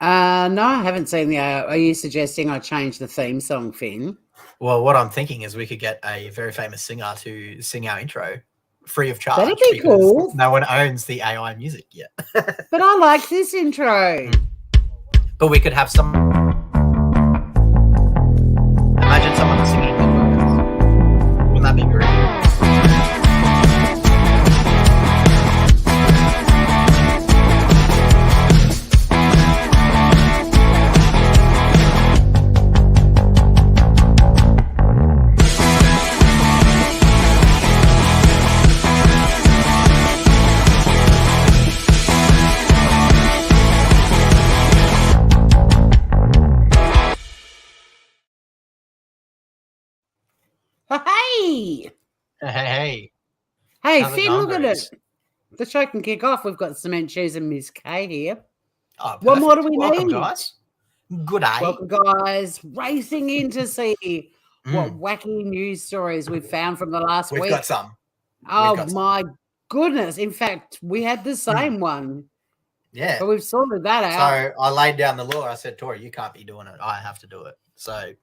No, I haven't seen the. Are you suggesting I change the theme song, Finn? Well, what I'm thinking is we could get a very famous singer to sing our intro free of charge. That'd be cool. No one owns the AI music yet. But I like this intro. But we could have some. Imagine someone singing. Wouldn't that be great? Hey, How's Finn, look at it. The show can kick off. We've got Cement Shoes and Miss K here. Oh, what more do we Welcome, need? Guys. Good day. Welcome, guys. Racing in to see what wacky news stories we've found from the last week. We've got some. My goodness. In fact, we had the same one. Yeah. But we've sorted that out. So I laid down the law. I said, Tori, you can't be doing it. I have to do it. So.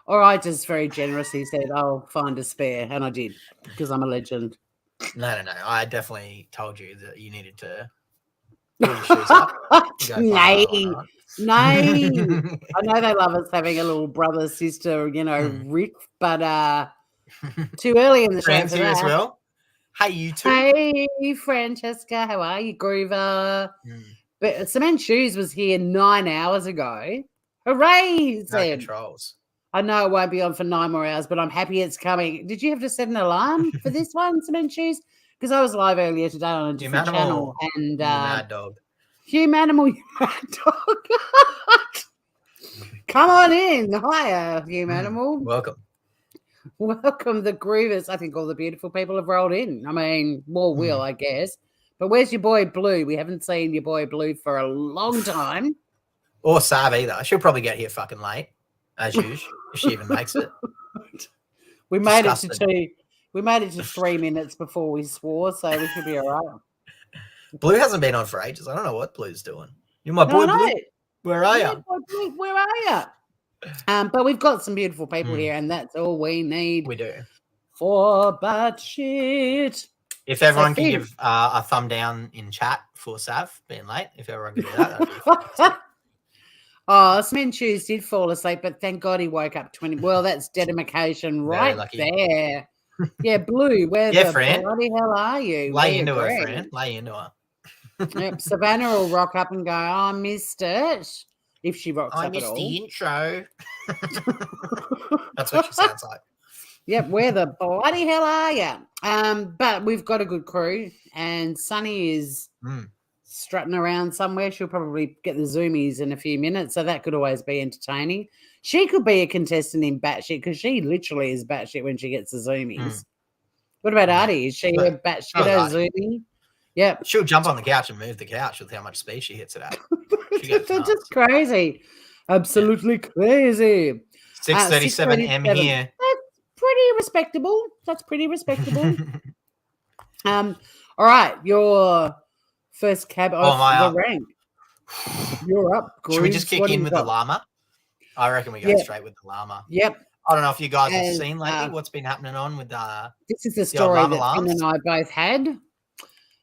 Or I just very generously said, I'll find a spare. And I did, because I'm a legend. No. I definitely told you that you needed to pull your shoes up. Nay. I know they love us having a little brother, sister, riff, but too early in the show. Friends here as well. Hey, you two. Hey, Francesca. How are you, Groover? But Cement Shoes was here 9 hours ago. Hooray! No controls. I know it won't be on for 9 more hours, but I'm happy it's coming. Did you have to set an alarm for this one, Cement Shoes? Because I was live earlier today on a different channel. And mad dog. Humanimal, you mad dog. Come on in. Hiya, Humanimal. Welcome. Welcome, the Groovers. I think all the beautiful people have rolled in. I mean, more will, I guess. But where's your boy Blue? We haven't seen your boy Blue for a long time. Or Sav either. She'll probably get here fucking late, as usual, if she even makes it. We made it to 3 minutes before we swore, so we should be all right. Blue hasn't been on for ages. I don't know what Blue's doing. You're my boy, Blue. Where are you? Blue, where are you? But we've got some beautiful people here, and that's all we need. We do. For bad shit. If everyone can give a thumb down in chat for Sav being late, if everyone can do that, that'd be fantastic. Cement Shoes did fall asleep, but thank God he woke up 20. Well, that's dedication right there. Yeah, Blue, where the bloody hell are you? Lay into her, friend. Lay into her. Yep, Savannah will rock up and go, I missed it. If she rocks up at all. I missed the intro. That's what she sounds like. Yep, where the bloody hell are you? But we've got a good crew, and Sunny is strutting around somewhere. She'll probably get the zoomies in a few minutes, so that could always be entertaining. She could be a contestant in Batshit because she literally is Batshit when she gets the zoomies. What about Artie? Is she a Batshit zoomie? Yep. She'll jump on the couch and move the couch with how much speed she hits it at. That's just crazy. Absolutely crazy. 6:37 M here. That's pretty respectable. All right, your first cab off the rank. You're up. Groove. Should we just kick in with the llama? I reckon we go straight with the llama. Yep. I don't know if you guys have seen lately what's been happening on with this is the story that Finn and I both had.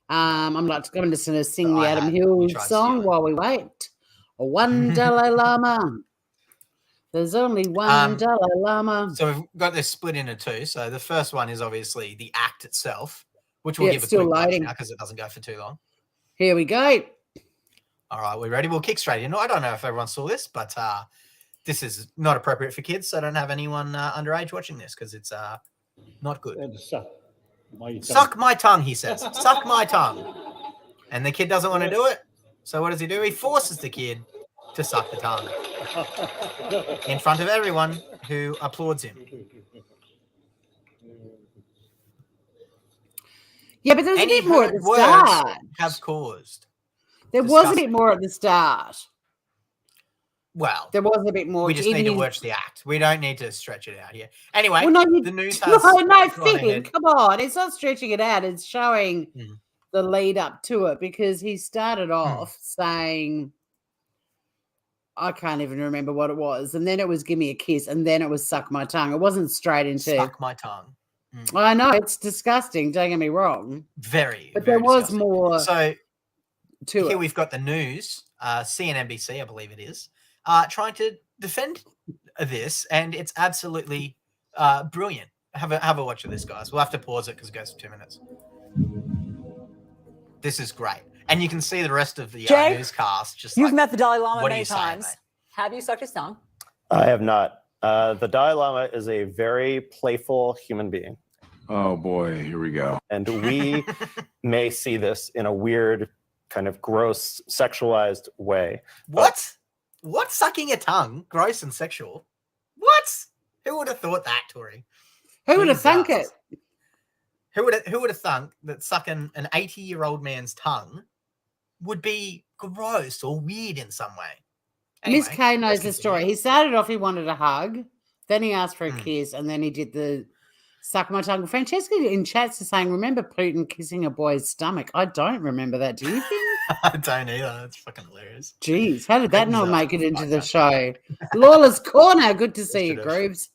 I'm just going to sing the Adam Hill song while we wait. $1 Dalai Lama. There's only $1 Dalai Lama. So we've got this split into two. So the first one is obviously the act itself, which we'll give a quick watch now because it doesn't go for too long. Here we go. All right, we're ready. We'll kick straight in. I don't know if everyone saw this, but this is not appropriate for kids, so don't have anyone underage watching this because it's not good. Suck my tongue, he says. Suck my tongue. And the kid doesn't want to do it. So what does he do? He forces the kid to suck the tongue in front of everyone who applauds him. Yeah, but there's a bit more at the start. Have caused. There was a bit more at the start. Well, there was a bit more. We just need to watch the act. We don't need to stretch it out here. Anyway, the news has... No, Finn, come on. It's not stretching it out. It's showing the lead up to it because he started off saying I can't even remember what it was. And then it was give me a kiss, and then it was suck my tongue. It wasn't straight into suck my tongue. I know it's disgusting. Don't get me wrong. Very, but very there was disgusting. more. So to here it. we've got the news, CNBC, I believe it is, trying to defend this, and it's absolutely brilliant. Have a watch of this, guys. We'll have to pause it because it goes for 2 minutes. This is great. And you can see the rest of the newscast. Just you've met the Dalai Lama many times. Have you sucked his tongue? I have not. The Dalai Lama is a very playful human being. Oh boy, here we go. And we may see this in a weird, kind of gross, sexualized way. What? What? Sucking a tongue? Gross and sexual? What? Who would have thought that, Tori? Who would have thunk it? Who would have thunk that sucking an 80-year-old man's tongue would be gross or weird in some way? Anyway, Miss K knows the story. He started off, he wanted a hug, then he asked for a kiss, and then he did the suck my tongue. Francesca in chats is saying, remember Putin kissing a boy's stomach? I don't remember that. Do you think? I don't either. That's fucking hilarious. Jeez, how did that not make it into the show? Lawler's Corner. Good to see you, Grooves.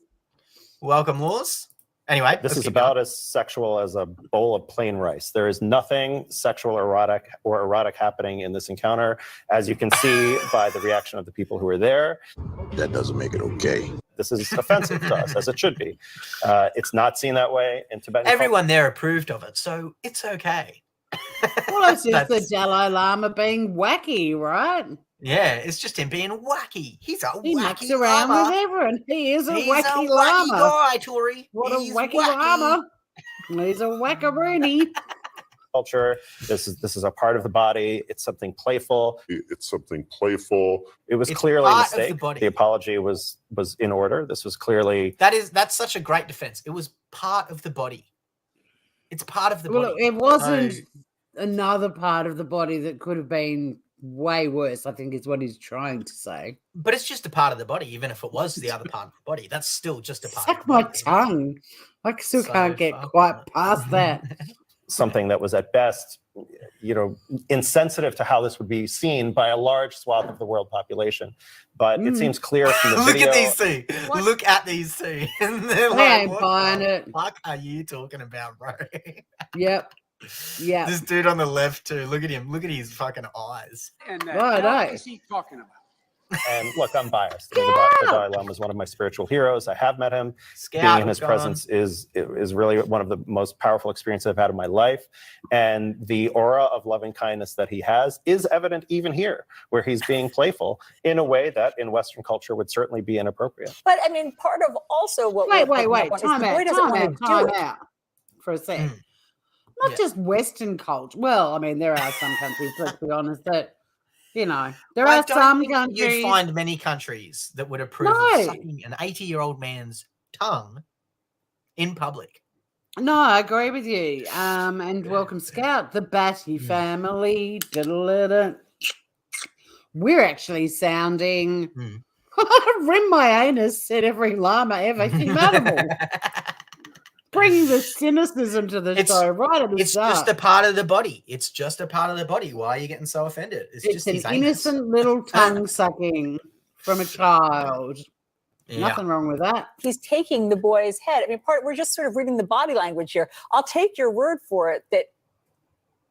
Welcome, Laws. Anyway, this is about as sexual as a bowl of plain rice. There is nothing sexual or erotic happening in this encounter, as you can see by the reaction of the people who are there. That doesn't make it okay. This is offensive to us, as it should be. It's not seen that way in Tibetan Everyone there approved of it, so it's okay. Well, it's just the Dalai Lama being wacky, right? Yeah, it's just him being wacky. He's a he wacky mucks around llama. with everyone. He is a He's wacky a llama. guy, Tori. What He's a wacky llama. He's a wackaroony. Culture. This is a part of the body. It's something playful. It's something playful. It was clearly a mistake. The apology was in order. This was clearly that's such a great defense. It was part of the body. It's part of the body. It wasn't another part of the body that could have been way worse, I think is what he's trying to say. But it's just a part of the body, even if it was the other part of the body. That's still just a part Suck of the my body. tongue. I still can't get quite past that. Something that was at best, insensitive to how this would be seen by a large swath of the world population. But it seems clear from the video. Look at these two. What? Look at these two. And they're I ain't buying it. What are you talking about, bro? Yep. Yeah. This dude on the left too. Look at him. Look at his fucking eyes. And what is he talking about? And look, I'm biased. The Dalai Lama is one of my spiritual heroes. I have met him. Being in his presence is really one of the most powerful experiences I've had in my life. And the aura of loving kindness that he has is evident even here, where he's being playful in a way that in Western culture would certainly be inappropriate. But I mean, part of also what wait, time out for a second. Not just Western culture. Well, I mean, there are some countries, let's be honest, that, there are some countries. You'd find many countries that would approve of sucking an 80-year-old man's tongue in public. No, I agree with you. And welcome, Scout, the Batty family. We're actually sounding. Rim my anus, said every llama ever humanable. Bringing the cynicism to the show right at the start. It's just a part of the body. It's just a part of the body. Why are you getting so offended? It's just an innocent little tongue sucking from a child. Yeah. Nothing wrong with that. He's taking the boy's head. I mean, we're just sort of reading the body language here. I'll take your word for it that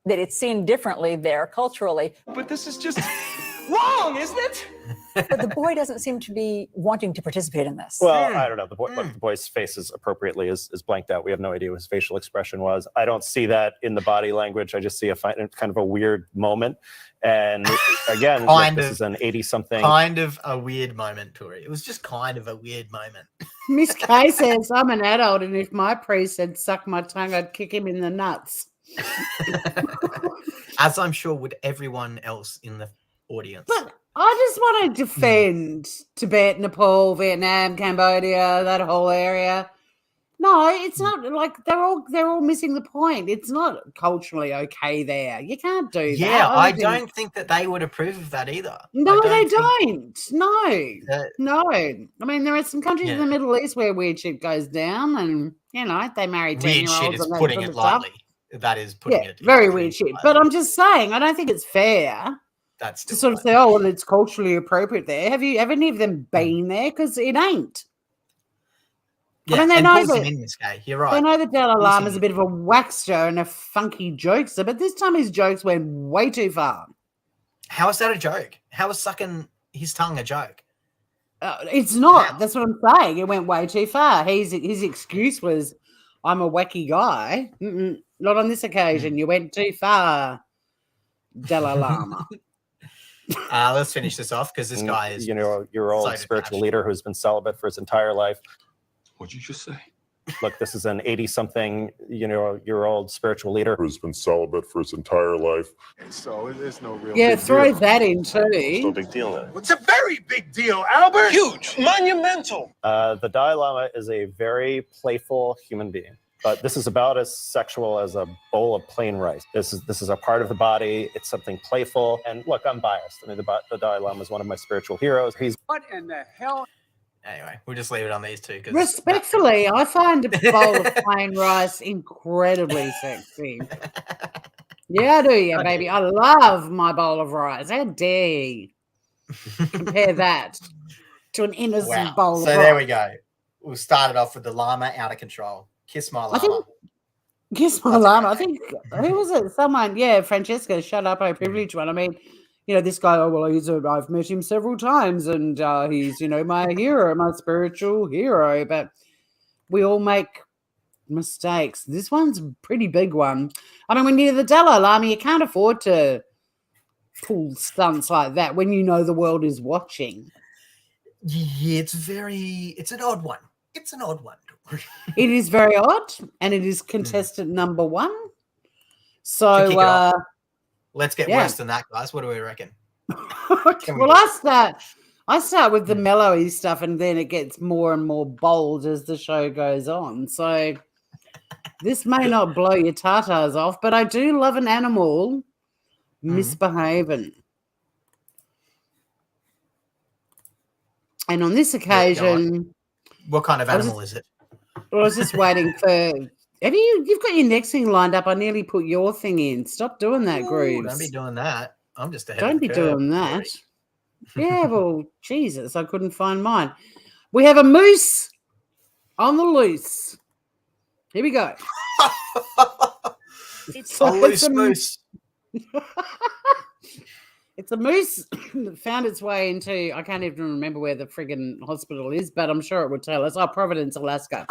it's seen differently there culturally. But this is just wrong, isn't it? But the boy doesn't seem to be wanting to participate in this. Well, I don't know. The boy's face is appropriately is blanked out. We have no idea what his facial expression was. I don't see that in the body language. I just see kind of a weird moment. And again, this is an 80-something. Kind of a weird moment, Tori. It was just kind of a weird moment. Miss K says, I'm an adult, and if my priest said suck my tongue, I'd kick him in the nuts. As I'm sure would everyone else in the audience. But I just want to defend Tibet, Nepal, Vietnam, Cambodia, that whole area. No, it's not like they're all missing the point. It's not culturally okay there. You can't do that. Yeah, I don't think that they would approve of that either. No, they don't. No. I mean, there are some countries in the Middle East where weird shit goes down, and they marry 10-year-olds. Weird shit is putting it lightly. That is putting it. Very weird shit. But I'm just saying, I don't think it's fair That's to still sort of say, oh, well, it's culturally appropriate there. Have any of them been there? Because it ain't. Yeah, I mean, they and know pausing that in this guy. You're right. they know that Dalai Lama is Pausing a bit of a waxer and a funky jokester, but this time his jokes went way too far. How is that a joke? How is sucking his tongue a joke? It's not. How? That's what I'm saying. It went way too far. His excuse was, "I'm a wacky guy." Not on this occasion. You went too far, Dalai Lama. Let's finish this off because this guy is, your old spiritual leader who's been celibate for his entire life. What'd you just say? Look, this is an 80-something, year old spiritual leader Who's been celibate for his entire life. So there's no real Yeah, big throw deal. that in too. It's no big deal then. It's a very big deal, Albert. Huge, monumental. The Dalai Lama is a very playful human being, but this is about as sexual as a bowl of plain rice. This is a part of the body. It's something playful. And look, I'm biased. I mean, the Dalai Lama is one of my spiritual heroes. What in the hell? Anyway, we'll just leave it on these two. Respectfully, I find a bowl of plain rice incredibly sexy. Yeah, I do, yeah, baby. I love my bowl of rice. How dare you compare that to an innocent bowl of rice? So there we go. We'll start it off with the llama out of control. Kiss my llama. Kiss my llama. I think, who was it? Someone, yeah, Francesca, shut up, I privilege one. I mean, this guy, I've met him several times and he's, my hero, my spiritual hero. But we all make mistakes. This one's a pretty big one. I mean, when you're the Dalai Lama, you can't afford to pull stunts like that when you know the world is watching. Yeah, it's an odd one. It's an odd one. It is very odd, and it is contestant number one. So let's get worse than that, guys. What do we reckon? Well, I start with the mellowy stuff, and then it gets more and more bold as the show goes on. So this may not blow your tatas off, but I do love an animal misbehaving. And on this occasion, what kind of animal is it? I was just waiting for. You've got your next thing lined up. I nearly put your thing in. Stop doing that, Grooves. Don't be doing that. I'm just ahead. Don't be doing that. Yeah, well, Jesus, I couldn't find mine. We have a moose on the loose. Here we go. It's a loose moose. It's a moose that found its way into, I can't even remember where the friggin' hospital is, but I'm sure it would tell us. Oh, Providence, Alaska.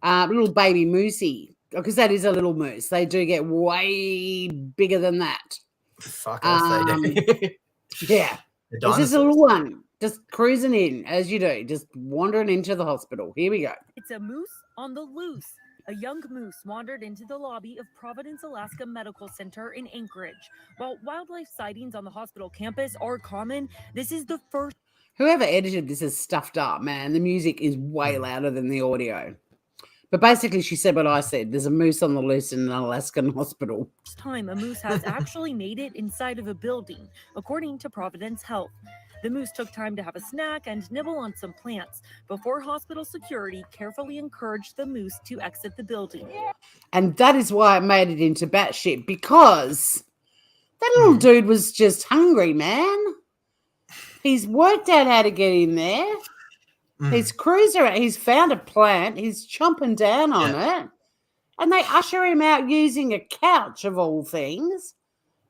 Little baby moosey, because that is a little moose. They do get way bigger than that. Fuck off, they do. Yeah. This is a little one, just cruising in, as you do, just wandering into the hospital. Here we go. It's a moose on the loose. A young moose wandered into the lobby of Providence, Alaska Medical Center in Anchorage. While wildlife sightings on the hospital campus are common, this is the first. Whoever edited this is stuffed up, man. The music is way louder than the audio. But basically, she said what I said. There's a moose on the loose in an Alaskan hospital. Time a moose has actually made it inside of a building, according to Providence Health. The moose took time to have a snack and nibble on some plants before hospital security carefully encouraged the moose to exit the building. And that is why it made it into batshit, because that little dude was just hungry, man. He's worked out how to get in there. He's cruised around. He's found a plant. He's chomping down on it. And they usher him out using a couch, of all things.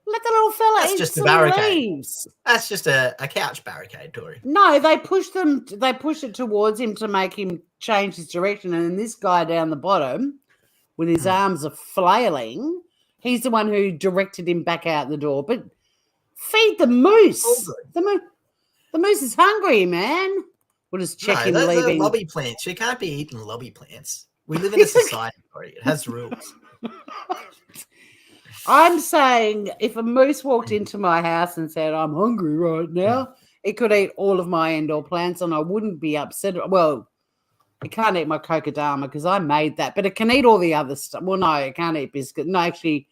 Let the little fella eat some leaves. That's just a couch barricade, Tori. No, they push it towards him to make him change his direction. And then this guy down the bottom, with his arms are flailing, he's the one who directed him back out the door. But feed the moose. The moose is hungry, man. We'll just check him leaving. Those are lobby plants. You can't be eating lobby plants. We live in a society, Tori. It has rules. I'm saying if a moose walked into my house and said, I'm hungry right now, it could eat all of my indoor plants and I wouldn't be upset. Well, it can't eat my kokedama because I made that, but it can eat all the other stuff. Well, no, it can't eat biscuit. No, actually,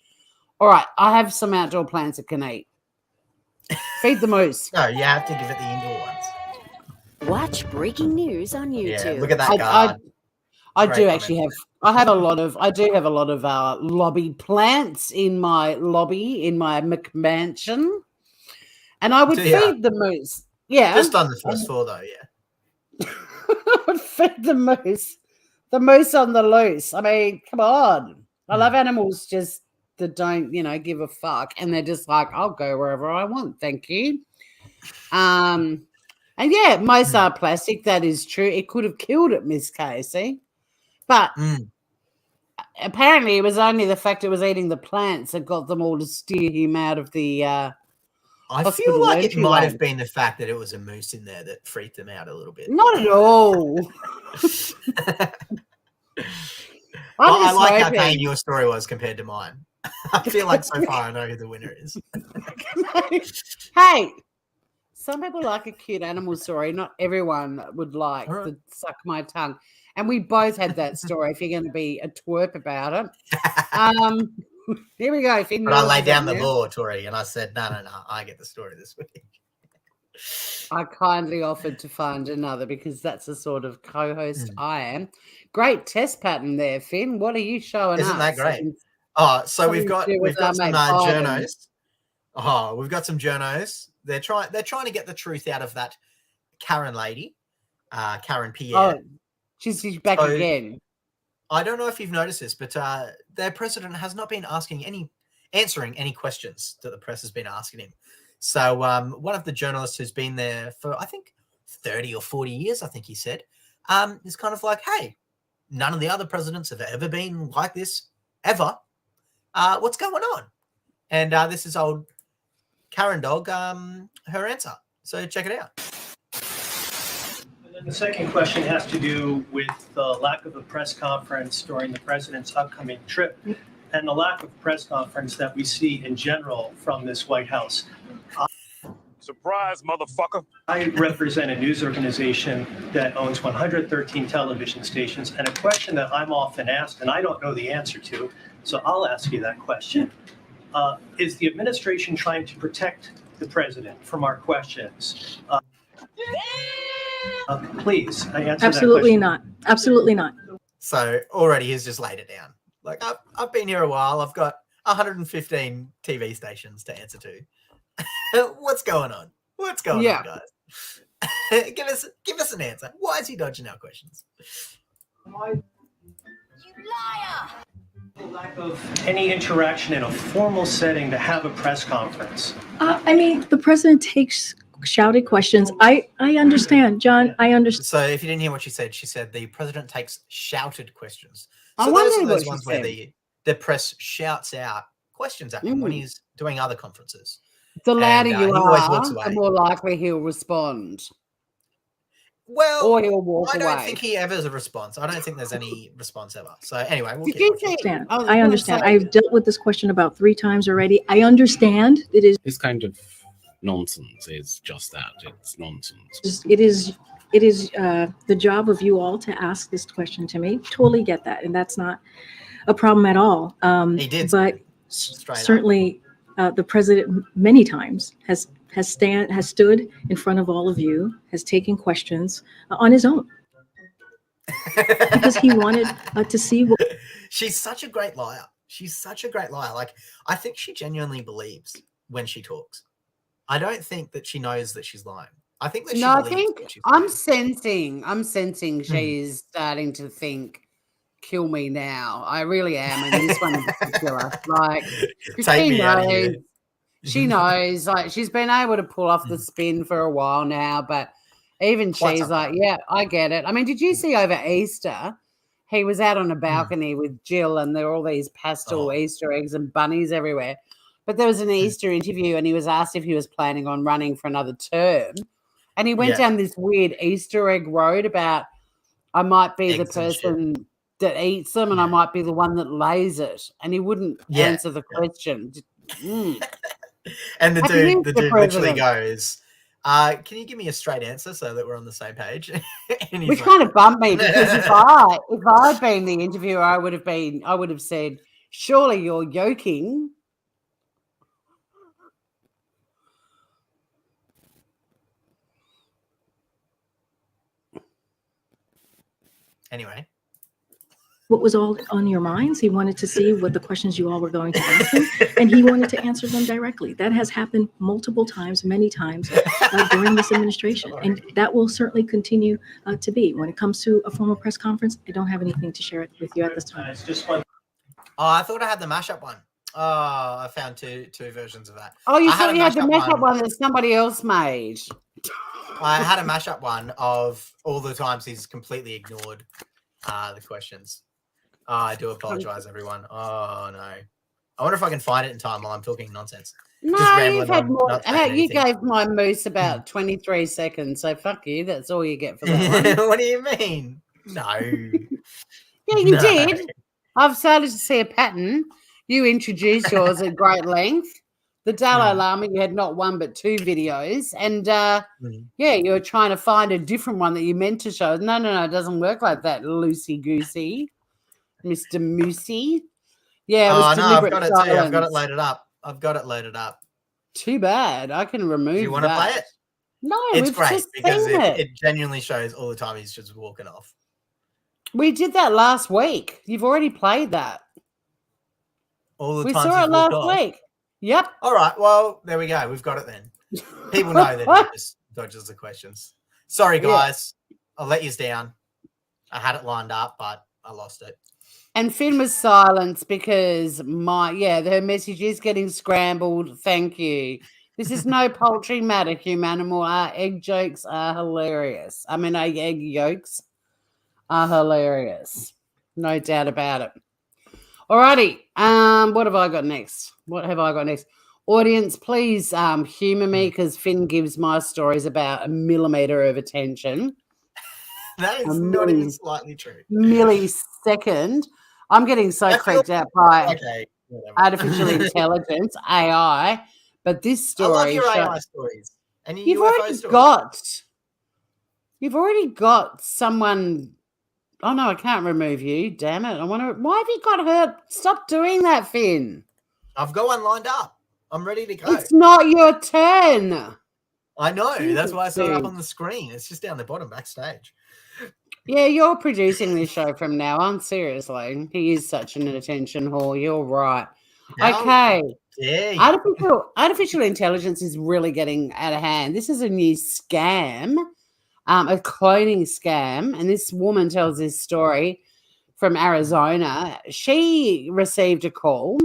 all right, I have some outdoor plants it can eat. Feed the moose. No, you have to give it the indoor ones. Watch breaking news on YouTube. Yeah, look at that guard. I do actually have. I do have a lot of lobby plants in my lobby in my McMansion. And I would Do ya? feed the moose. Yeah. Just on the first floor, though, yeah. I would feed the moose on the loose. I mean, come on. I love animals just that don't, give a fuck. And they're just like, I'll go wherever I want. Thank you. And yeah, most are plastic. That is true. It could have killed it, Miss Casey. But apparently it was only the fact it was eating the plants that got them all to steer him out of the I feel like it might have been the fact that it was a moose in there that freaked them out a little bit. Not at all. I like how tame your story was compared to mine. I feel like so far I know who the winner is. Hey, some people like a cute animal story. Not everyone would like to suck my tongue. And we both had that story, if you're going to be a twerp about it. Here we go. But I laid down the law, Tori, and I said, no, I get the story this week. I kindly offered to find another because that's the sort of co-host I am. Great test pattern there, Finn. What are you showing us? Isn't that great? So we've got some journos. Oh, we've got some journos. They're trying to get the truth out of that Karen lady, Karen Pierre. Oh, she's back again. I don't know if you've noticed this, but their president has not been answering any questions that the press has been asking him. So one of the journalists who's been there for, I think, 30 or 40 years, I think he said, is kind of like, hey, none of the other presidents have ever been like this, ever. What's going on? And this is old Karen Dog, her answer. So check it out. And then the second question has to do with the lack of a press conference during the president's upcoming trip and the lack of press conference that we see in general from this White House. Surprise, motherfucker. I represent a news organization that owns 113 television stations, and a question that I'm often asked, and I don't know the answer to, so I'll ask you that question. Is the administration trying to protect the president from our questions? Please, I answer Absolutely that question. not. Absolutely not. So already he's just laid it down. Like, I've been here a while. I've got 115 TV stations to answer to. What's going on? What's going on, guys? Give us an answer. Why is he dodging our questions? You liar! Lack of any interaction in a formal setting to have a press conference. I mean, the president takes shouted questions. I understand, John. I understand. So if you didn't hear what she said the president takes shouted questions. So I those wonder are those what ones she where said. the press shouts out questions at him when he's doing other conferences. The louder you always walks are, away. the more likely he'll respond. Well, or he'll walk I away. don't think he ever has a response. I don't think there's any response ever. So anyway, we'll keep watching. I understand. I've dealt with this question about 3 times already. I understand it is. This kind of nonsense is just that. It's nonsense. It is the job of you all to ask this question to me. Totally get that, and that's not a problem at all. He did, but certainly the president many times has stood in front of all of you, has taken questions on his own because he wanted to see what. She's such a great liar. She's such a great liar. Like, I think she genuinely believes when she talks. I don't think that she knows that she's lying. I think that she believes what she's saying. I'm sensing she's starting to think, kill me now. I really am. And this one in particular. Like, she knows, like, she's been able to pull off the spin for a while now, but even she's like, yeah, I get it. I mean, did you see over Easter, he was out on a balcony with Jill and there were all these pastel Easter eggs and bunnies everywhere. But there was an Easter interview and he was asked if he was planning on running for another term. And he went down this weird Easter egg road about, I might be the person that eats them and I might be the one that lays it. And he wouldn't answer the question. And the dude literally goes, can you give me a straight answer so that we're on the same page? Which kind of bumped me because if I'd been the interviewer, I would have said, surely you're yoking. Anyway. what was all on your minds. He wanted to see what the questions you all were going to ask him, and he wanted to answer them directly. That has happened multiple times, many times during this administration, and that will certainly continue to be. When it comes to a formal press conference, I don't have anything to share with you at this time. I thought I had the mashup one. Oh, I found two versions of that. Oh, you thought you had the mashup one that somebody else made. I had a mashup one of all the times he's completely ignored the questions. I do apologize, everyone. Oh, no. I wonder if I can find it in time while I'm talking nonsense. No, you've had more. You gave my moose about 23 seconds, so fuck you. That's all you get for that one. What do you mean? No. Yeah, you did. I've started to see a pattern. You introduced yours at great length. The Dalai Lama, you had not one but two videos. And, yeah, you were trying to find a different one that you meant to show. No, it doesn't work like that, loosey-goosey. Mr. Moosey. Yeah, it was deliberate I've got it too. I've got it loaded up. Too bad. I can remove that. Do you want to play it? No, it's great because it genuinely shows all the time he's just walking off. We did that last week. You've already played that. All the we times saw it last week. Yep. All right. Well, there we go. We've got it then. People know that he just dodges the questions. Sorry, guys. Yeah. I'll let you down. I had it lined up, but I lost it. And Finn was silenced because her message is getting scrambled. Thank you. This is no poultry matter, humanimal. Our egg jokes are hilarious. I mean, our egg yolks are hilarious. No doubt about it. Alrighty. What have I got next? Audience, please humor me because Finn gives my stories about a millimeter of attention. That is not even slightly true. Millisecond. I'm getting so freaked out by artificial intelligence, AI. But this story, I love your AI stories. And you've already got someone. Oh no, I can't remove you. Damn it! Why have you got her? Stop doing that, Finn. I've got one lined up. I'm ready to go. It's not your turn. I know. That's why I saw it up on the screen. It's just down the bottom backstage. Yeah, you're producing this show from now on. Seriously, he is such an attention whore. You're right. Okay. Artificial intelligence is really getting out of hand. This is a new scam, a cloning scam. And this woman tells this story from Arizona. She received a call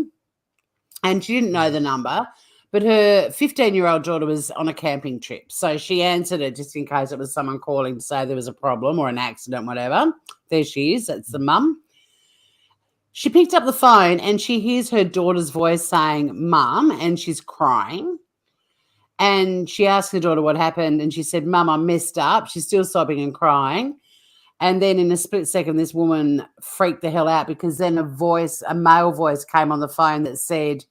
and she didn't know the number, but her 15-year-old daughter was on a camping trip. So she answered it just in case it was someone calling to say there was a problem or an accident, whatever. There she is. That's the mum. She picked up the phone and she hears her daughter's voice saying, "Mum," and she's crying. And she asked her daughter what happened. And she said, "Mum, I messed up." She's still sobbing and crying. And then in a split second, this woman freaked the hell out because then a male voice came on the phone that said,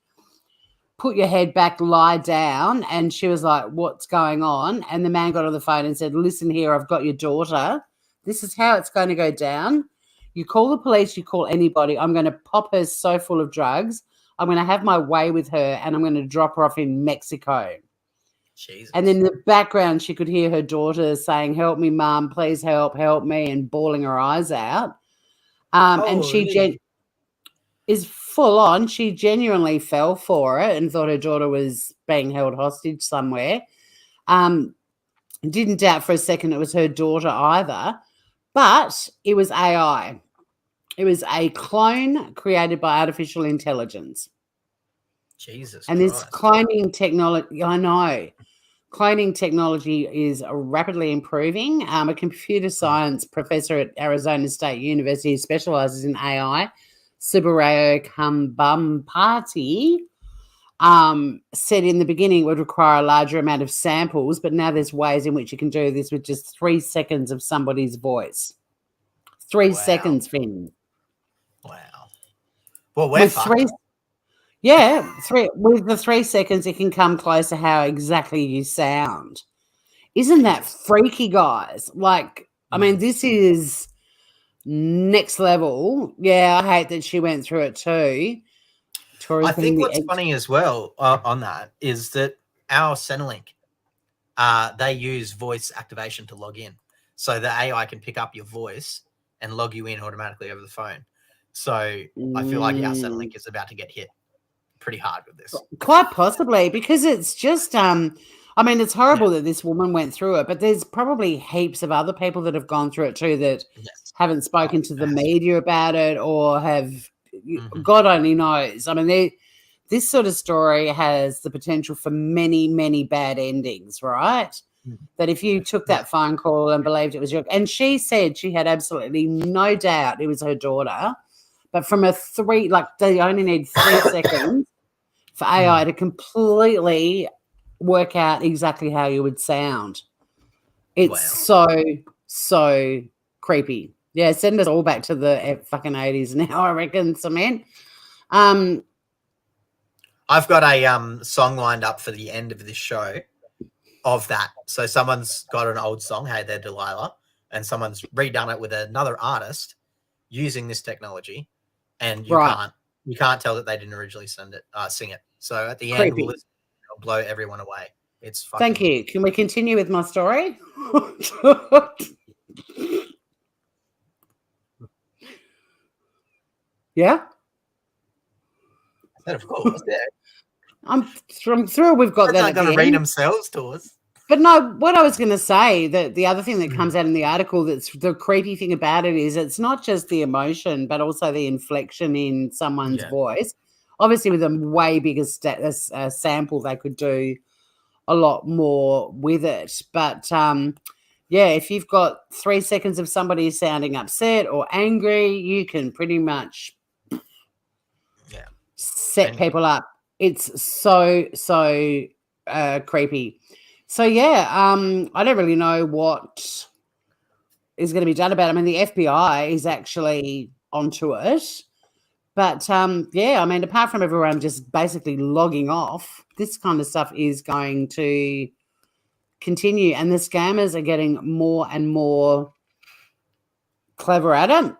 "Put your head back, lie down." And she was like, "What's going on?" And the man got on the phone and said, "Listen here, I've got your daughter. This is how it's going to go down. You call the police, you call anybody. I'm going to pop her so full of drugs. I'm going to have my way with her and I'm going to drop her off in Mexico." Jesus. And then in the background, she could hear her daughter saying, "Help me, Mum, please help me," and bawling her eyes out. And she is full on. She genuinely fell for it and thought her daughter was being held hostage somewhere. Didn't doubt for a second it was her daughter either, but it was AI. It was a clone created by artificial intelligence. Jesus. And Christ. this cloning technology, I know, cloning technology is rapidly improving. A computer science professor at Arizona State University who specializes in AI, Subbarayo Kambhampati, said in the beginning it would require a larger amount of samples, but now there's ways in which you can do this with just 3 seconds of somebody's voice. 3 seconds, Finn. Wow. Well, we're fucked. With the 3 seconds, it can come close to how exactly you sound. Isn't that freaky, guys? Like, I mean, this is next level. Yeah, I hate that she went through it too. Tori, I think what's funny as well on that is that our Centrelink, they use voice activation to log in. So the AI can pick up your voice and log you in automatically over the phone. So I feel like our Centrelink is about to get hit pretty hard with this. Quite possibly, because it's just I mean, it's horrible that this woman went through it, but there's probably heaps of other people that have gone through it too that haven't spoken to the media about it or have, God only knows. I mean, this sort of story has the potential for many, many bad endings, right? That if you took that phone call and believed it was your, and she said she had absolutely no doubt it was her daughter, but from they only need 3 seconds for AI to completely work out exactly how you would sound. It's so creepy. Yeah, send us all back to the fucking 80s now, I reckon, Cement. I've got a song lined up for the end of this show of that. So someone's got an old song, Hey There Delilah, and someone's redone it with another artist using this technology, and you can't tell that they didn't originally sing it. So at the end, we'll blow everyone away. It's fucking... Thank you. Can we continue with my story? Yeah? Of course, yeah. I'm through. We've got that. They're going to read themselves to us. But no, what I was going to say, that the other thing that comes out in the article, that's the creepy thing about it, is it's not just the emotion, but also the inflection in someone's voice. Obviously, with a way bigger sample, they could do a lot more with it. But if you've got 3 seconds of somebody sounding upset or angry, you can pretty much set people up. It's so creepy. So I don't really know what is going to be done about it. I mean, the FBI is actually onto it. But, I mean, apart from everyone just basically logging off, this kind of stuff is going to continue. And the scammers are getting more and more clever at it.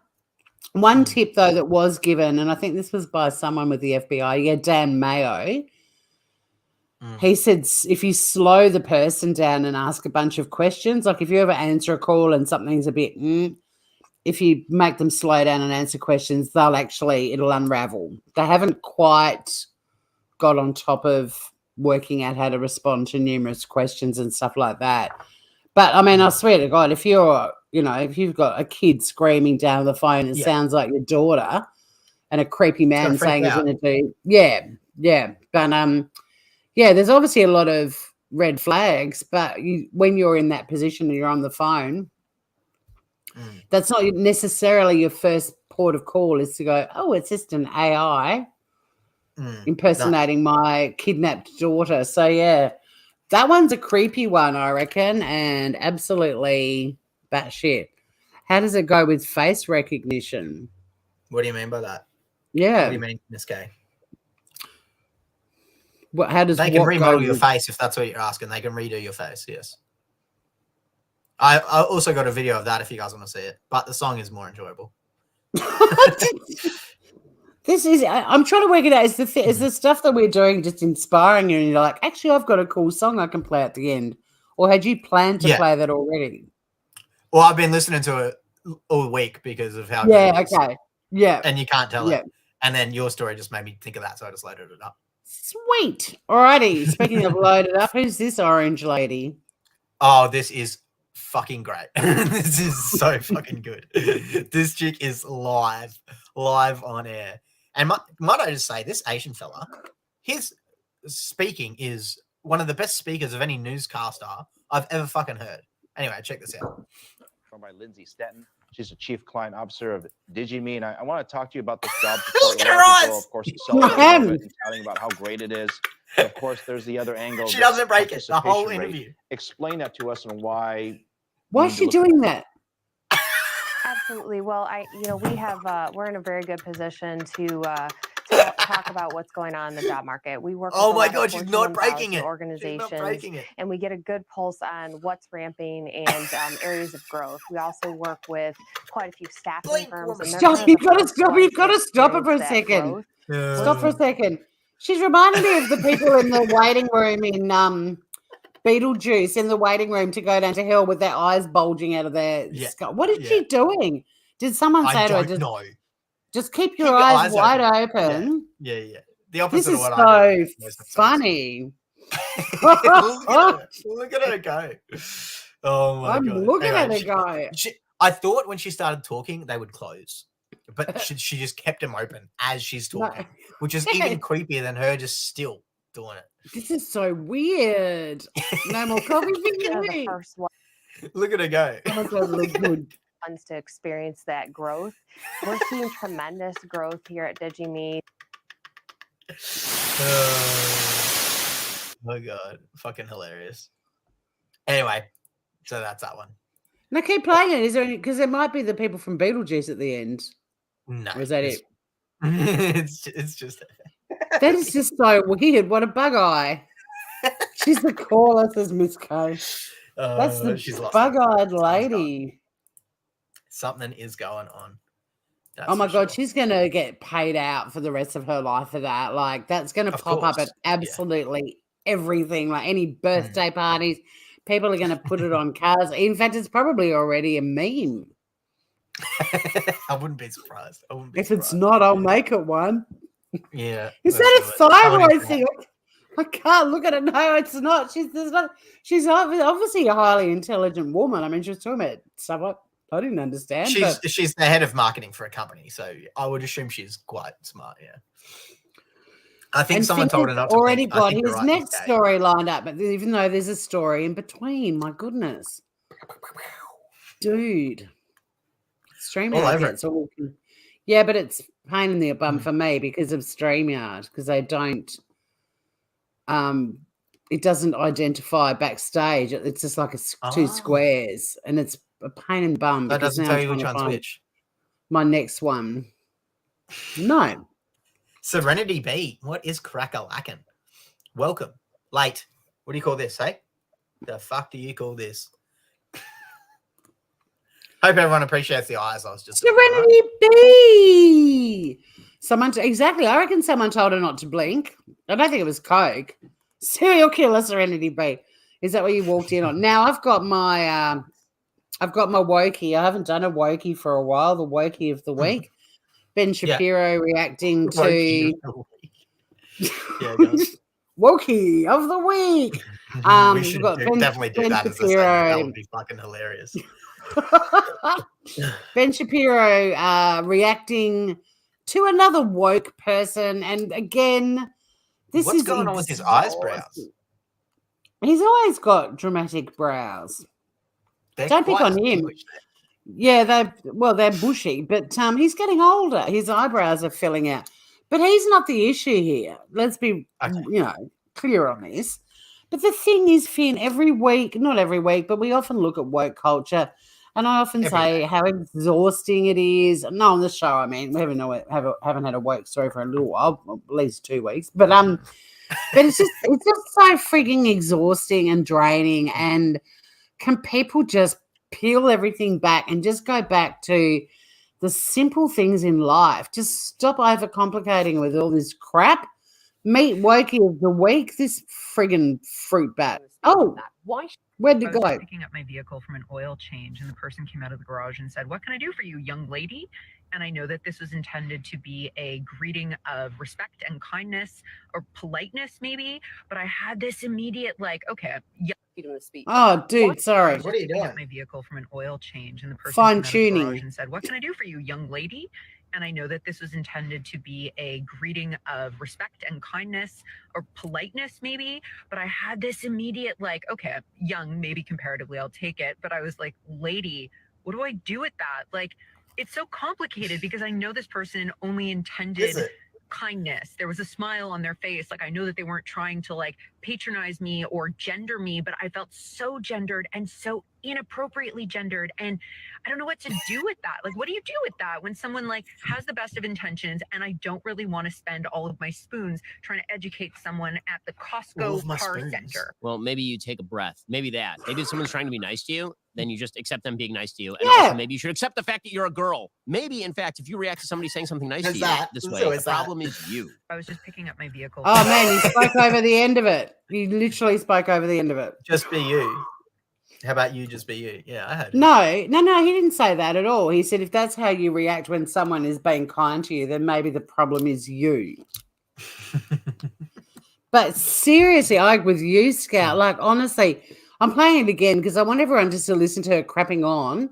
One tip, though, that was given, and I think this was by someone with the FBI, Dan Mayo, he said if you slow the person down and ask a bunch of questions, like if you ever answer a call and something's a bit if you make them slow down and answer questions, it'll unravel. They haven't quite got on top of working out how to respond to numerous questions and stuff like that. But I mean, I swear to God, if you've got a kid screaming down the phone, it sounds like your daughter, and a creepy man saying he's going to do, But there's obviously a lot of red flags. But when you're in that position and you're on the phone, that's not necessarily your first port of call, is to go, oh, it's just an AI impersonating my kidnapped daughter. So, that one's a creepy one, I reckon, and absolutely batshit. How does it go with face recognition? What do you mean by that? Yeah. What do you mean, Miss K? How does they can remodel your face, if that's what you're asking? They can redo your face, yes. I also got a video of that if you guys want to see it, but the song is more enjoyable. I'm trying to work it out. Is the stuff that we're doing just inspiring you, and you're like, actually, I've got a cool song I can play at the end? Or had you planned to play that already? Well, I've been listening to it all week because of how good it is. Okay. Yeah. And you can't tell it. And then your story just made me think of that, so I just loaded it up. Sweet. Alrighty. Speaking of loaded up, who's this orange lady? Oh, this is fucking great. This is so fucking good. This chick is live on air. And might I just say, this Asian fella, his speaking is one of the best speakers of any newscaster I've ever fucking heard. Anyway, check this out. By Lindsay Stetton. She's a chief client officer of DigiMe, and I want to talk to you about this job. Look at her eyes. People, of course, celebrating it and telling about how great it is. And of course, there's the other angle. She doesn't break it the whole interview. Explain that to us and why. Why is she doing that? Absolutely. Well, we have we're in a very good position to talk about what's going on in the job market. We work. Oh my God, she's not breaking it. Organizations, and we get a good pulse on what's ramping and areas of growth. We also work with quite a few staffing firms. Stop! You've got to stop. You've got to stop it for a second. Stop for a second. She's reminding me of the people in the waiting room in Beetlejuice, in the waiting room to go down to hell with their eyes bulging out of their skull. What is she doing? Did someone say to her? I don't know. Just keep your eyes wide open. Yeah. The opposite This is of what I do. so funny. Look at her go. Oh my I'm god! looking Anyway, at her go. I thought when she started talking, they would close, but she just kept them open as she's talking, which is even creepier than her just still doing it. This is so weird. No more coffee for me. Look at her go. Oh, God, look good. Wants to experience that growth. We're seeing tremendous growth here at DigiMe. Oh my god, fucking hilarious. Anyway, so that's that one. Now keep playing it. Is there any? Because there might be the people from Beetlejuice at the end. No, or is that it? It's just that is just so weird. What a bug eye. She's the coolest as Miss K. That's the bug-eyed lady. Something is going on. Oh my god, she's gonna get paid out for the rest of her life for that. Like that's gonna pop up at absolutely everything. Like any birthday parties, people are gonna put it on cars. In fact, it's probably already a meme. I wouldn't be surprised. If it's not, I'll make it one. Yeah. Is that a thyroid thing? I can't look at it. No, it's not. She's obviously a highly intelligent woman. I mean, she was talking about somewhat. I didn't understand. She's the head of marketing for a company, so I would assume she's quite smart. Yeah. I think someone told her not to. Already got his next story lined up, but even though there's a story in between, my goodness, dude, StreamYard gets all. Yeah, but it's pain in the bum for me because of StreamYard because they don't. It doesn't identify backstage. It's just like two squares, and it's a pain in the bum. That doesn't tell you which one's which. My next one. No. Serenity B. What is crack-a-lackin'? Welcome. Late. What do you call this, hey? The fuck do you call this? Hope everyone appreciates the eyes. I was just Serenity B. Exactly. I reckon someone told her not to blink. I don't think it was Coke. Serial killer Serenity B. Is that what you walked in on? Now I've got my wokey. I haven't done a wokey for a while. The wokey of the week. Ben Shapiro reacting to wokey of the week. We should definitely do that as a segment. That would be fucking hilarious. Ben Shapiro reacting to another woke person, and again, what's going on with his eyebrows? He's always got dramatic brows. Don't pick on him. Yeah, they're bushy, but he's getting older. His eyebrows are filling out, but he's not the issue here. Let's be clear on this. But the thing is, Finn, not every week, but we often look at woke culture. And I often say how exhausting it is. No, on the show, I mean, we haven't had a woke story for a little while, at least 2 weeks. But it's just so freaking exhausting and draining. And can people just peel everything back and just go back to the simple things in life? Just stop overcomplicating with all this crap. Meet Wokey of the week. This friggin' fruit bat. Oh, where'd it go? I was picking up my vehicle from an oil change, and the person came out of the garage and said, "What can I do for you, young lady?" And I know that this was intended to be a greeting of respect and kindness or politeness, maybe. But I had this immediate, okay, yeah. Oh, dude, sorry. What are you doing? My vehicle from an oil change, and the person fine came out of the tuning garage and said, "What can I do for you, young lady?" And I know that this was intended to be a greeting of respect and kindness or politeness, maybe. But I had this immediate, okay, young, maybe comparatively, I'll take it. But I was like, lady, what do I do with that? It's so complicated because I know this person only intended kindness. There was a smile on their face. I know that they weren't trying to patronize me or gender me, but I felt so gendered and so inappropriately gendered. And I don't know what to do with that. What do you do with that when someone has the best of intentions and I don't really want to spend all of my spoons trying to educate someone at the Costco car center? Well, maybe you take a breath. Maybe that. Maybe if someone's trying to be nice to you, then you just accept them being nice to you. And also maybe you should accept the fact that you're a girl. Maybe, in fact, if you react to somebody saying something nice to you this way, the problem is you. I was just picking up my vehicle. Oh, man, you spoke over the end of it. You literally spoke over the end of it. Just be you. How about you just be you? Yeah, I heard it. No, he didn't say that at all. He said if that's how you react when someone is being kind to you, then maybe the problem is you. But seriously, with you, Scout, like honestly, I'm playing it again because I want everyone just to listen to her crapping on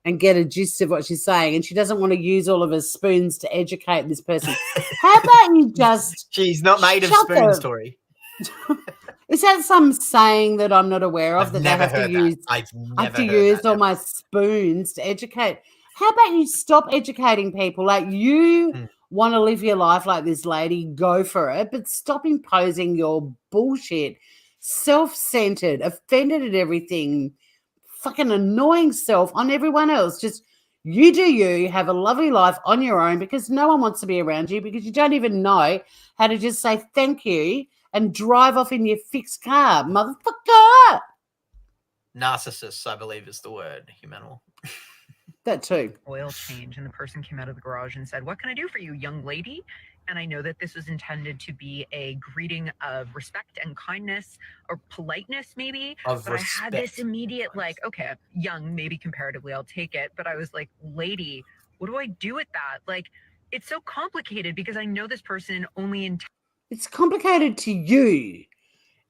and get a gist of what she's saying. And she doesn't want to use all of her spoons to educate this person. How about you just... She's not made of spoons, Tori. Is that some saying that I'm not aware of? I've that never they have heard to use, that. I've I never have to heard use that all ever. my spoons to educate. How about you stop educating people? Like you want to live your life like this lady, go for it, but stop imposing your bullshit, self-centered, offended at everything, fucking annoying self on everyone else. Just you do you, have a lovely life on your own because no one wants to be around you because you don't even know how to just say thank you and drive off in your fixed car, motherfucker. Narcissists, I believe, is the word, Humanimal. That too. Oil change, and the person came out of the garage and said, "What can I do for you, young lady?" And I know that this was intended to be a greeting of respect and kindness or politeness, maybe. Of but respect. I had this immediate, like, okay, young, maybe comparatively, I'll take it. But I was like, lady, what do I do with that? Like, it's so complicated because I know this person only in. It's complicated to you.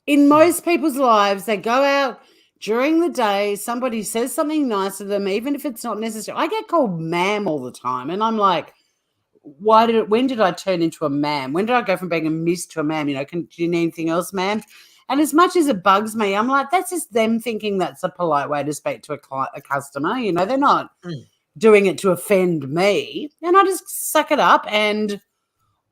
In most people's lives, they go out during the day, somebody says something nice to them, even if it's not necessary. I get called ma'am all the time, and I'm like, when did I turn into a ma'am? When did I go from being a miss to a ma'am? You know, do you need anything else, ma'am? And as much as it bugs me, I'm like, that's just them thinking that's a polite way to speak to a customer. You know, they're not doing it to offend me. And I just suck it up and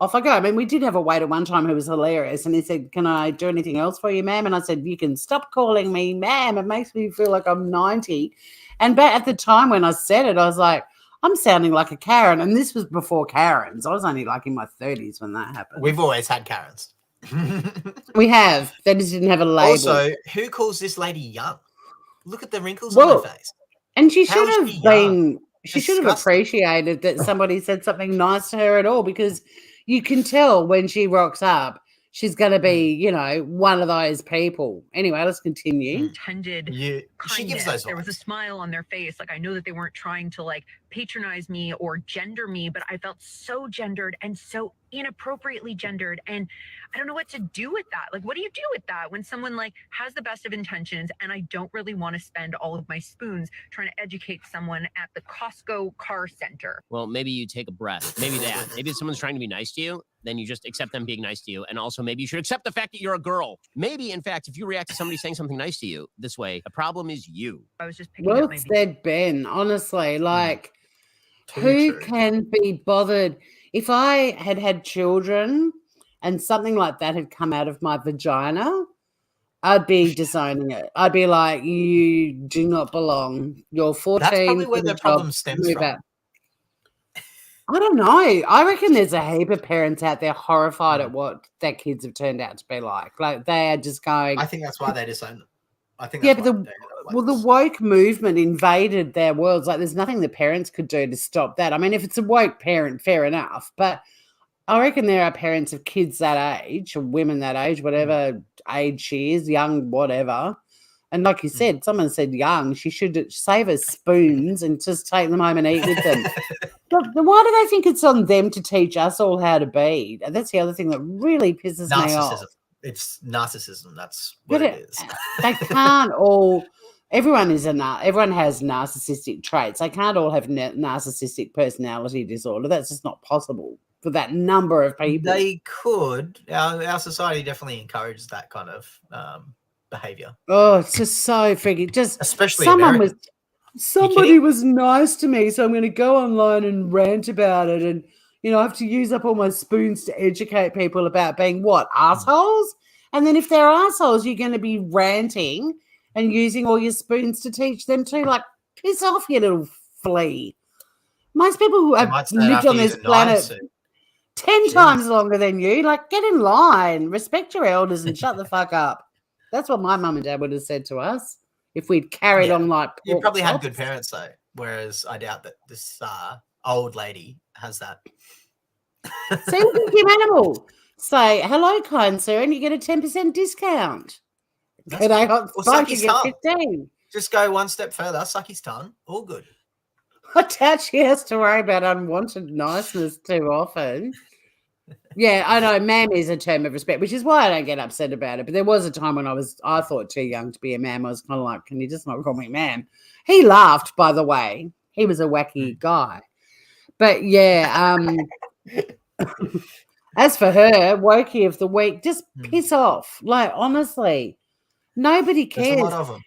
off I go. I mean, we did have a waiter one time who was hilarious, and he said, "Can I do anything else for you, ma'am?" And I said, "You can stop calling me ma'am. It makes me feel like I'm 90. And back at the time when I said it, I was like, I'm sounding like a Karen. And this was before Karens. I was only like in my 30s when that happened. We've always had Karens. We have. They just didn't have a label. Also, who calls this lady young? Look at the wrinkles on her face. And she How should is have she been, young? she should have appreciated that somebody said something nice to her at all, because you can tell when she rocks up, she's going to be, you know, one of those people. Anyway, let's continue. Intended she gives kindness. those There was a vibes. smile on their face. Like, I know that they weren't trying to like patronize me or gender me, but I felt so gendered and so inappropriately gendered. And I don't know what to do with that. Like, what do you do with that when someone like has the best of intentions and I don't really want to spend all of my spoons trying to educate someone at the Costco car center? Well, maybe you take a breath. Maybe that. Maybe if someone's trying to be nice to you, then you just accept them being nice to you. And also maybe you should accept the fact that you're a girl. Maybe, in fact, if you react to somebody saying something nice to you this way, the problem is you. I was just picking up Well my said, Ben. Honestly, like, who can be bothered? If I had had children and something like that had come out of my vagina, I'd be disowning it. I'd be like, you do not belong. You're 14. That's probably where get a the problem job, stems move from. out. I don't know. I reckon there's a heap of parents out there horrified at what their kids have turned out to be like. Like, they are just going. I think that's why they disown them. I think Yeah, that's but why the woke movement invaded their worlds. Like, there's nothing the parents could do to stop that. I mean, if it's a woke parent, fair enough. But I reckon there are parents of kids that age, or women that age, whatever age she is, young, whatever. And like you said, someone said young, she should save her spoons and just take them home and eat with them. But why do they think it's on them to teach us all how to be? That's the other thing that really pisses me off. narcissism. It's narcissism. That's what it is. They can't all. Everyone has narcissistic traits. They can't all have narcissistic personality disorder. That's just not possible for that number of people. They could. Our society definitely encourages that kind of behavior. Oh, it's just so freaking. Just especially somebody was nice to me, so I'm going to go online and rant about it, and I have to use up all my spoons to educate people about being what, assholes. And then if they're assholes, you're going to be ranting and using all your spoons to teach them too. Like, piss off, you little flea. Most people who have lived on this planet 10 times longer than you, like, get in line, respect your elders, and shut the fuck up. That's what my mum and dad would have said to us if we'd carried on like. You probably had good parents though, whereas I doubt that this old lady has that. See, look at Kim Animal. Say hello, kind sir, and you get a 10% discount. G'day, hot spike, you get 15. Just go one step further, suck his tongue, all good. I doubt she has to worry about unwanted niceness too often. Yeah, I know. Ma'am is a term of respect, which is why I don't get upset about it. But there was a time when I thought too young to be a ma'am. I was kind of like, can you just not call me ma'am? He laughed, by the way. He was a wacky guy. But yeah, as for her, Wokey of the week, just piss off. Like, honestly, nobody cares. There's a lot of them.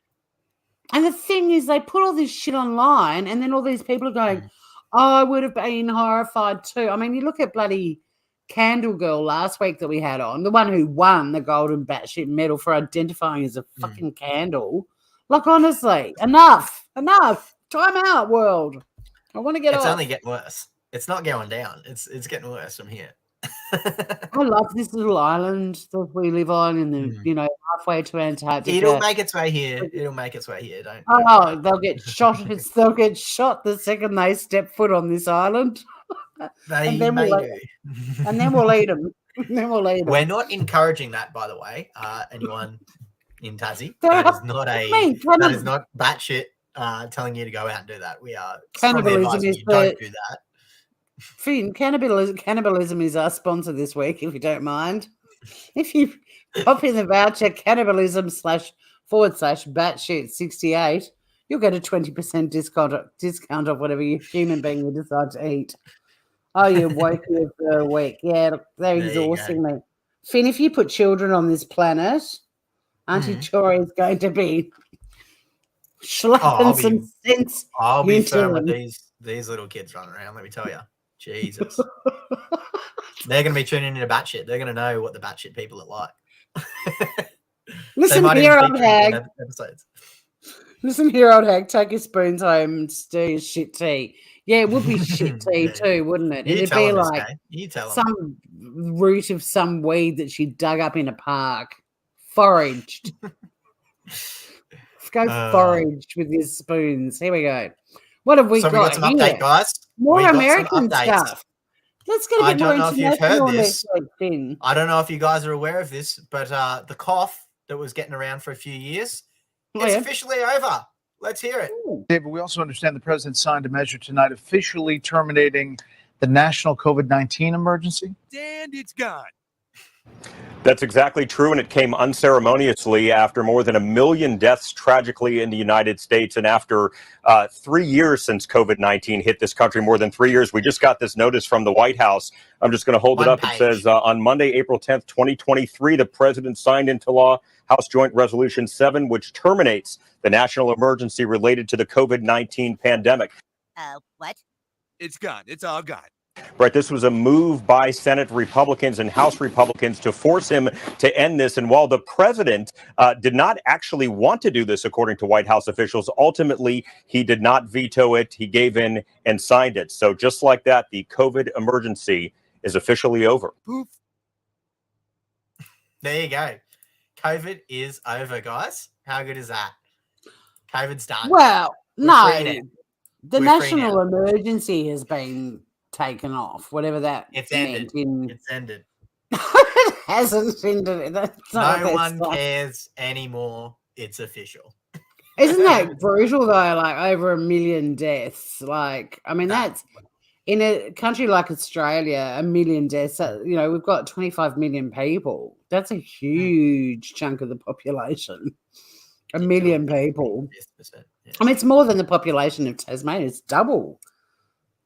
And the thing is, they put all this shit online, and then all these people are going, oh, I would have been horrified too. I mean, you look at bloody Candle Girl last week that we had on, the one who won the Golden Batsh medal for identifying as a fucking candle. Like, honestly, enough. Time out, world. I want to get off. It's only getting worse. It's not going down. It's getting worse from here. I love this little island that we live on in the, halfway to Antarctica. It'll make its way here. Oh, they'll get shot. They'll get shot the second they step foot on this island. And then we'll eat them. We're not encouraging that, by the way. Anyone in Tassie, that is not batshit telling you to go out and do that. We are strongly advising you don't do that. Finn, cannibalism is our sponsor this week, if you don't mind. If you pop in the voucher cannibalism /batshit 68, you'll get a 20% discount of whatever you human being you decide to eat. Oh, you're woken of the week. Yeah, look, they're exhausting me. Finn, if you put children on this planet, Auntie Tori is going to be slapping some sense. I'll be firm with these little kids running around, let me tell you. Jesus. They're going to be tuning into batshit. They're going to know what the batshit people are like. Listen here, old hag. Listen here, old hag. Take your spoons home and stir your shit tea. Yeah, it would be shit tea too, wouldn't it? It'd be like some root of some weed that she dug up in a park. Foraged. Let's go forage with these spoons. Here we go. What have we got? We got some update, guys. More American stuff. Let's get a bit more international next week. I don't know if you guys are aware of this, but the cough that was getting around for a few years, it's officially over. Let's hear it. David, we also understand the president signed a measure tonight officially terminating the national COVID-19 emergency. And it's gone. That's exactly true, and it came unceremoniously after more than 1 million deaths tragically in the United States, and after 3 years since COVID-19 hit this country, more than 3 years. We just got this notice from the White House. I'm just going to hold it up. It says, on Monday, April 10th, 2023, the president signed into law House Joint Resolution 7, which terminates the national emergency related to the COVID-19 pandemic. What? It's gone. It's all gone. Right, this was a move by Senate Republicans and House Republicans to force him to end this. And while the president did not actually want to do this, according to White House officials, ultimately he did not veto it. He gave in and signed it. So just like that, the COVID emergency is officially over. Poof. There you go. COVID is over, guys. How good is that? COVID's done. Well, no, the national emergency has been taken off, whatever that it's ended. It's ended. It hasn't ended. No one cares anymore. It's official. Isn't that brutal though? Like over 1 million deaths. Like, I mean, that's in a country like Australia, 1 million deaths. We've got 25 million people. That's a huge chunk of the population. 1 million people. Yeah. I mean, it's more than the population of Tasmania. It's double.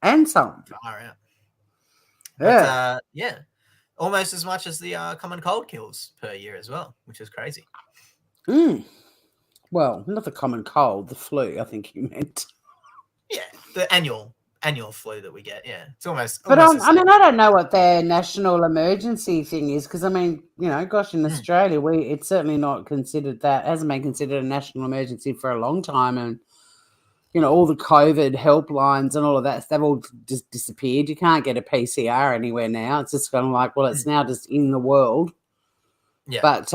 And some. Yeah. Almost as much as the common cold kills per year as well, which is crazy. Well, not the common cold, the flu, I think you meant. Yeah, the annual flu that we get. Yeah, it's almost. But I don't know what their national emergency thing is because, I mean, gosh, in Australia, it's certainly not considered that, hasn't been considered a national emergency for a long time. And all the COVID helplines and all of that, they've all just disappeared. You can't get a PCR anywhere now. It's just kind of like, well, it's now just in the world. Yeah. But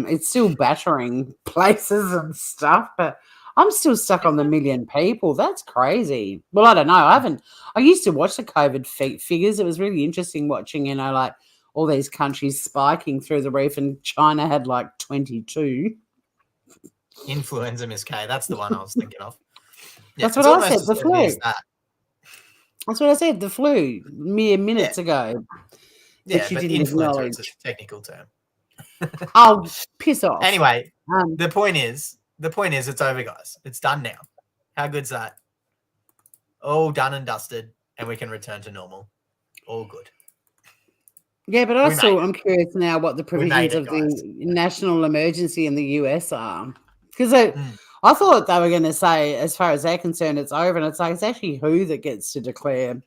it's still battering places and stuff. But I'm still stuck on the 1 million people. That's crazy. Well, I don't know. I used to watch the COVID figures. It was really interesting watching, like all these countries spiking through the roof, and China had like 22. Influenza, Miss K. That's the one I was thinking of. That's what I said. The flu. That's what I said. The flu mere minutes ago. Yeah, That you but didn't influenza acknowledge. is a technical term. Oh, piss off. Anyway, the point is, it's over, guys. It's done now. How good's that? All done and dusted, and we can return to normal. All good. Yeah, but I'm curious now what the provisions of the national emergency in the US are. Because I thought they were going to say, as far as they're concerned, it's over. And it's like, it's actually who that gets to declare.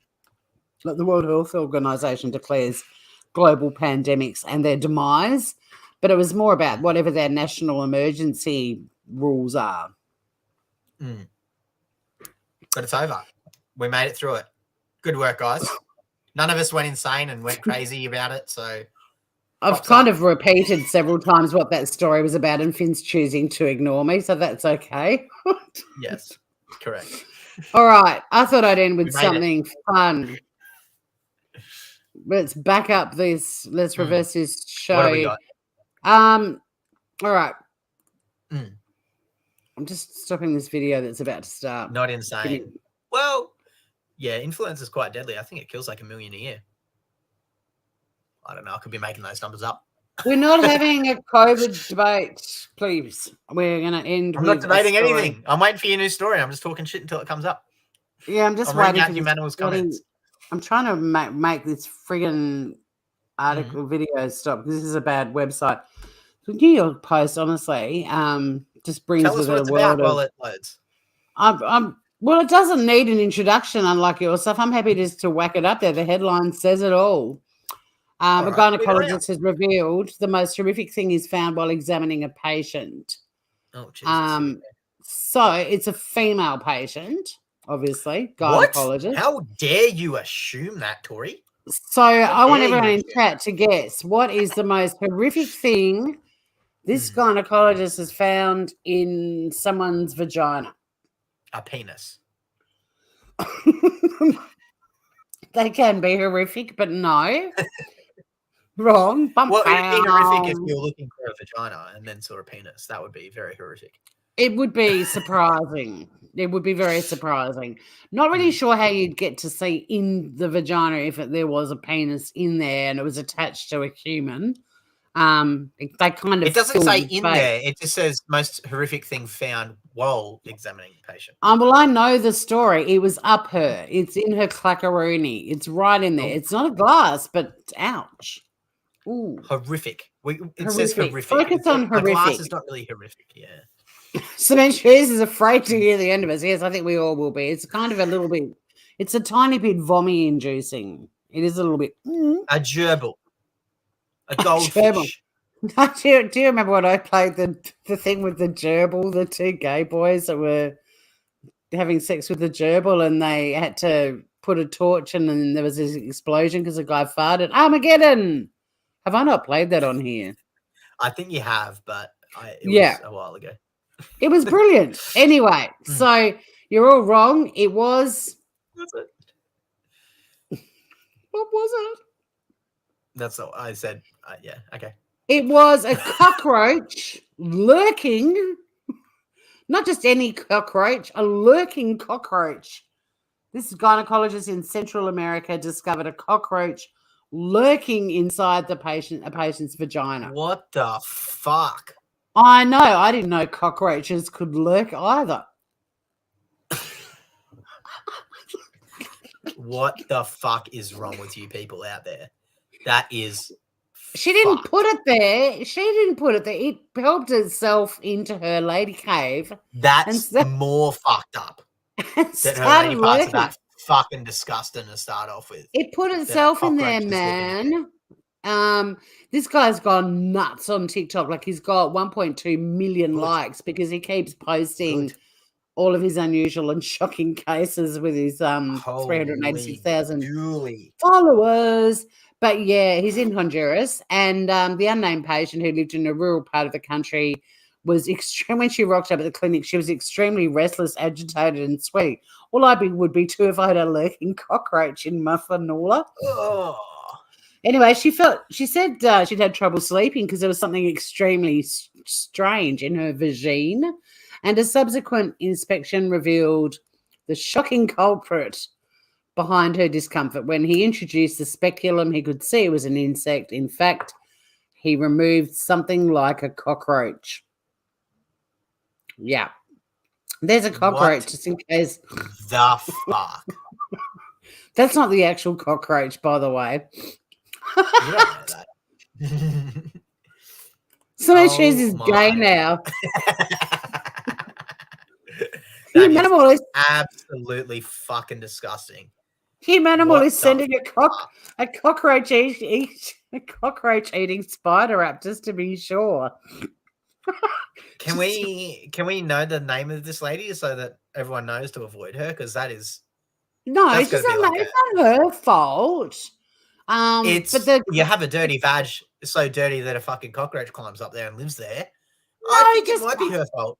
Like the World Health Organization declares global pandemics and their demise. But it was more about whatever their national emergency rules are. But it's over. We made it through it. Good work, guys. None of us went insane and went crazy about it. So I've kind of repeated several times what that story was about, and Finn's choosing to ignore me, so that's okay. Yes, correct. All right. I thought I'd end with something fun. Let's back up this. Let's reverse this show. What have we got? All right. I'm just stopping this video that's about to start. Not insane. Well, yeah, influenza is quite deadly. I think it kills like 1 million a year. I don't know. I could be making those numbers up. We're not having a COVID debate, please. We're going to end. I'm not debating anything. I'm waiting for your new story. I'm just talking shit until it comes up. Yeah, I'm just I'm waiting reading out Humanimal's comments. I'm trying to make this friggin' article video stop because this is a bad website. The New York Post, honestly, just brings Tell us what it's about while it loads. Well, it doesn't need an introduction, unlike your stuff. I'm happy just to whack it up there. The headline says it all. A gynecologist has revealed the most horrific thing is found while examining a patient. Oh, Jesus. So it's a female patient, obviously, gynecologist. What? How dare you assume that, Tori? So I want everyone in chat to guess what is the most horrific thing this gynecologist has found in someone's vagina. A penis. They can be horrific, but no. Wrong. Well, it'd be horrific if you're looking for a vagina and then saw a penis. That would be very horrific. It would be surprising. It would be very surprising. Not really sure how you'd get to see in the vagina if there was a penis in there and it was attached to a human. They kind of. It doesn't say in there. It just says most horrific thing found while examining the patient. Well, I know the story. It was up her. It's in her clackaroonie. It's right in there. It's not a glass, but ouch. Ooh. Horrific. It says horrific. Focus on horrific. A glass is not really horrific. Yeah. Cementeries is afraid to hear the end of us. Yes, I think we all will be. It's kind of a little bit. It's a tiny bit vomit inducing. It is a little bit. A gerbil. A goldfish. Do you remember when I played the thing with the gerbil, the two gay boys that were having sex with the gerbil and they had to put a torch and then there was this explosion because a guy farted? Armageddon! Have I not played that on here? I think you have, but it was a while ago. It was brilliant. Anyway, so you're all wrong. It was... That's it. What was it? That's all I said. Yeah, okay. It was a cockroach lurking, not just any cockroach, a lurking cockroach. This gynecologist in Central America discovered a cockroach lurking inside a patient's vagina. What the fuck? I know. I didn't know cockroaches could lurk either. What the fuck is wrong with you people out there? That is. She didn't put it there. She didn't put it there. It helped itself into her lady cave. That's more fucked up. That her lady parts are that fucking disgusting to start off with. It put itself in there, man. This guy's gone nuts on TikTok. Like he's got 1.2 million likes because he keeps posting all of his unusual and shocking cases with his 386,000 followers. But yeah, he's in Honduras, and the unnamed patient who lived in a rural part of the country was extreme. When she rocked up at the clinic, she was extremely restless, agitated, and sweaty. All I would be too if I had a lurking cockroach in my fanola. Oh. Anyway, she said she'd had trouble sleeping because there was something extremely strange in her vagine, and a subsequent inspection revealed the shocking culprit behind her discomfort. When he introduced the speculum, he could see it was an insect. In fact, he removed something like a cockroach. Yeah. There's a cockroach, just in case. The fuck? That's not the actual cockroach, by the way. You don't know that. Somebody says is gay now. That is absolutely fucking disgusting. Humanimal is sending a cockroach eating spider up just to be sure. Can we know the name of this lady so that everyone knows to avoid her? Because that is it's not her fault. You have a dirty vag, so dirty that a fucking cockroach climbs up there and lives there. I think it might be her fault.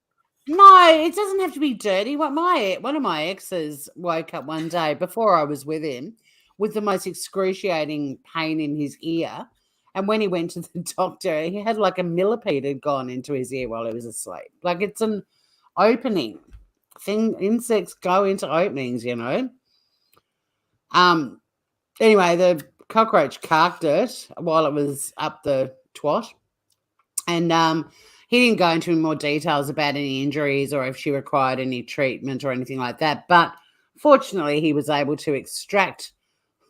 No, it doesn't have to be dirty. One of my exes woke up one day before I was with him with the most excruciating pain in his ear. And when he went to the doctor, he had like a millipede had gone into his ear while he was asleep. Like it's an opening thing. Insects go into openings, you know. Anyway, the cockroach carked it while it was up the twat. And he didn't go into any more details about any injuries or if she required any treatment or anything like that. But fortunately, he was able to extract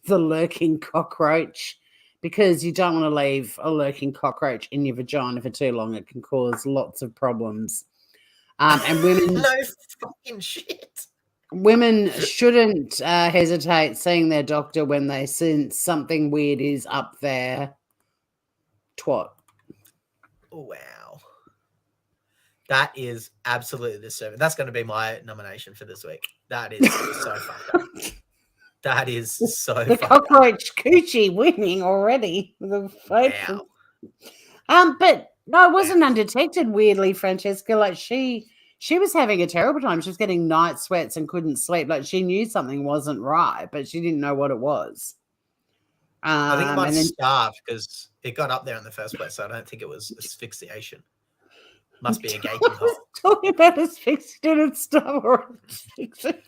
the lurking cockroach, because you don't want to leave a lurking cockroach in your vagina for too long. It can cause lots of problems. And women... No fucking shit. Women shouldn't hesitate seeing their doctor when they sense something weird is up their twat. Wow. That is absolutely disturbing. That's going to be my nomination for this week. That is so fucked up. That is so the cockroach coochie winning already. The wow. But no, it wasn't undetected, weirdly, Francesca. Like she was having a terrible time. She was getting night sweats and couldn't sleep. Like she knew something wasn't right, but she didn't know what it was. I think it might have starved because it got up there in the first place. So I don't think it was asphyxiation. Must be a gaping hole. Talking about asphyxiation, didn't stop or asphyxiate.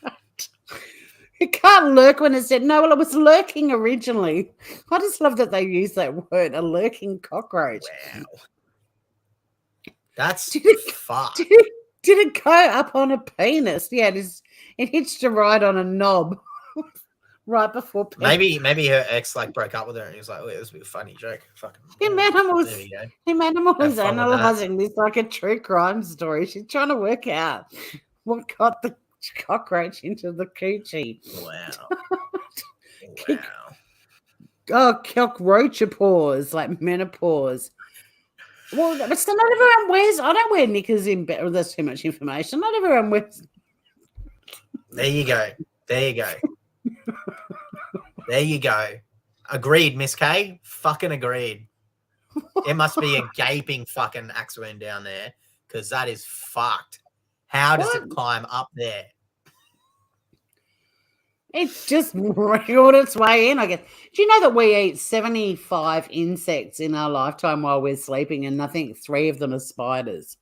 It can't lurk when it said no. Well, it was lurking originally. I just love that they use that word, a lurking cockroach. Wow, that's fucked. Did it go up on a penis? Yeah, it hitched a ride on a knob right before penis. Maybe her ex like broke up with her and he was like, "Oh, yeah, this would be a funny joke." Fucking Him was analysing this like a true crime story. She's trying to work out what got the cockroach into the coochie. Wow. Oh, cockroachopause, like menopause. Well, but so not everyone wears. I don't wear knickers in bed. Well, that's too much information. Not everyone wears. There you go. There you go. Agreed, Miss K. Fucking agreed. It must be a gaping fucking axe wound down there because that is fucked. How does it climb up there? It's just wriggled its way in, I guess. Do you know that we eat 75 insects in our lifetime while we're sleeping, and I think 3 of them are spiders?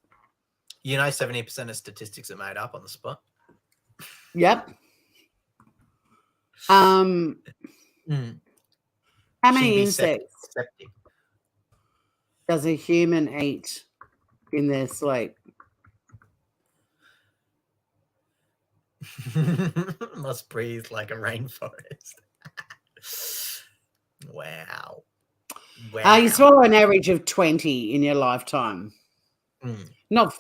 You know 70% of statistics are made up on the spot? Yep. How many insects does a human eat in their sleep? Must breathe like a rainforest. Wow. You swallow an average of 20 in your lifetime. Not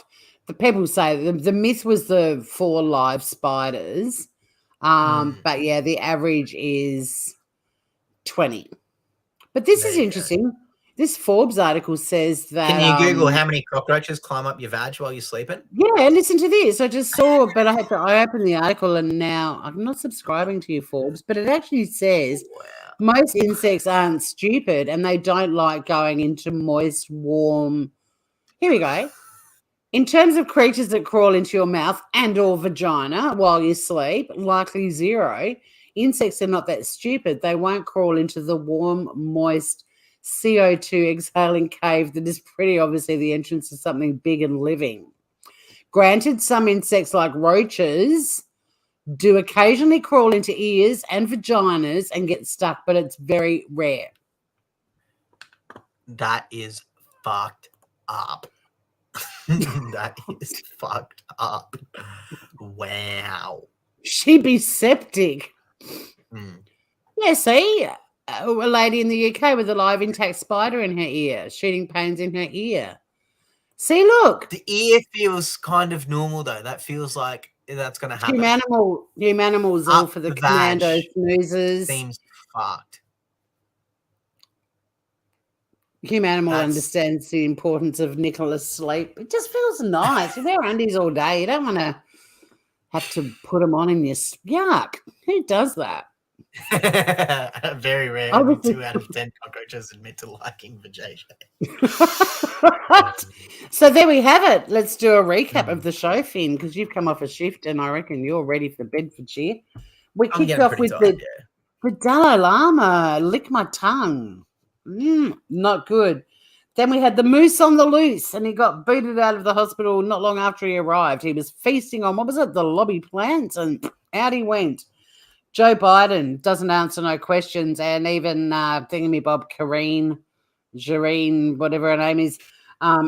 the people say the myth was the 4 live spiders. But yeah, the average is 20. But this is interesting. This Forbes article says that... Can you Google how many cockroaches climb up your vag while you're sleeping? Yeah, listen to this. I just saw, but I opened the article and now I'm not subscribing to you, Forbes, but it actually says most insects aren't stupid and they don't like going into moist, warm... Here we go. In terms of creatures that crawl into your mouth and or vagina while you sleep, likely 0. Insects are not that stupid. They won't crawl into the warm, moist, CO2 exhaling cave that is pretty obviously the entrance to something big and living. Granted, some insects like roaches do occasionally crawl into ears and vaginas and get stuck, but it's very rare. That is fucked up. That is fucked up. Wow. She'd be septic. Yeah, see? A lady in the UK with a live intact spider in her ear, shooting pains in her ear. See, look. The ear feels kind of normal, though. That feels like that's going to happen. Humanimal's all for the commando snoozers. Seems fucked. Humanimal understands the importance of Nicola's sleep. It just feels nice. You wear undies all day. You don't want to have to put them on in your yuck. Who does that? Very rare. 2 out of 10 cockroaches admit to liking vajayjay. So there we have it. Let's do a recap of the show, Finn, because you've come off a shift and I reckon you're ready for Bedfordshire. We kicked off with the Dalai Lama, lick my tongue. Not good. Then we had the moose on the loose and he got booted out of the hospital not long after he arrived. He was feasting on, what was it, the lobby plants, and out he went. Joe Biden doesn't answer no questions, and even thingamabob Jareen, whatever her name is,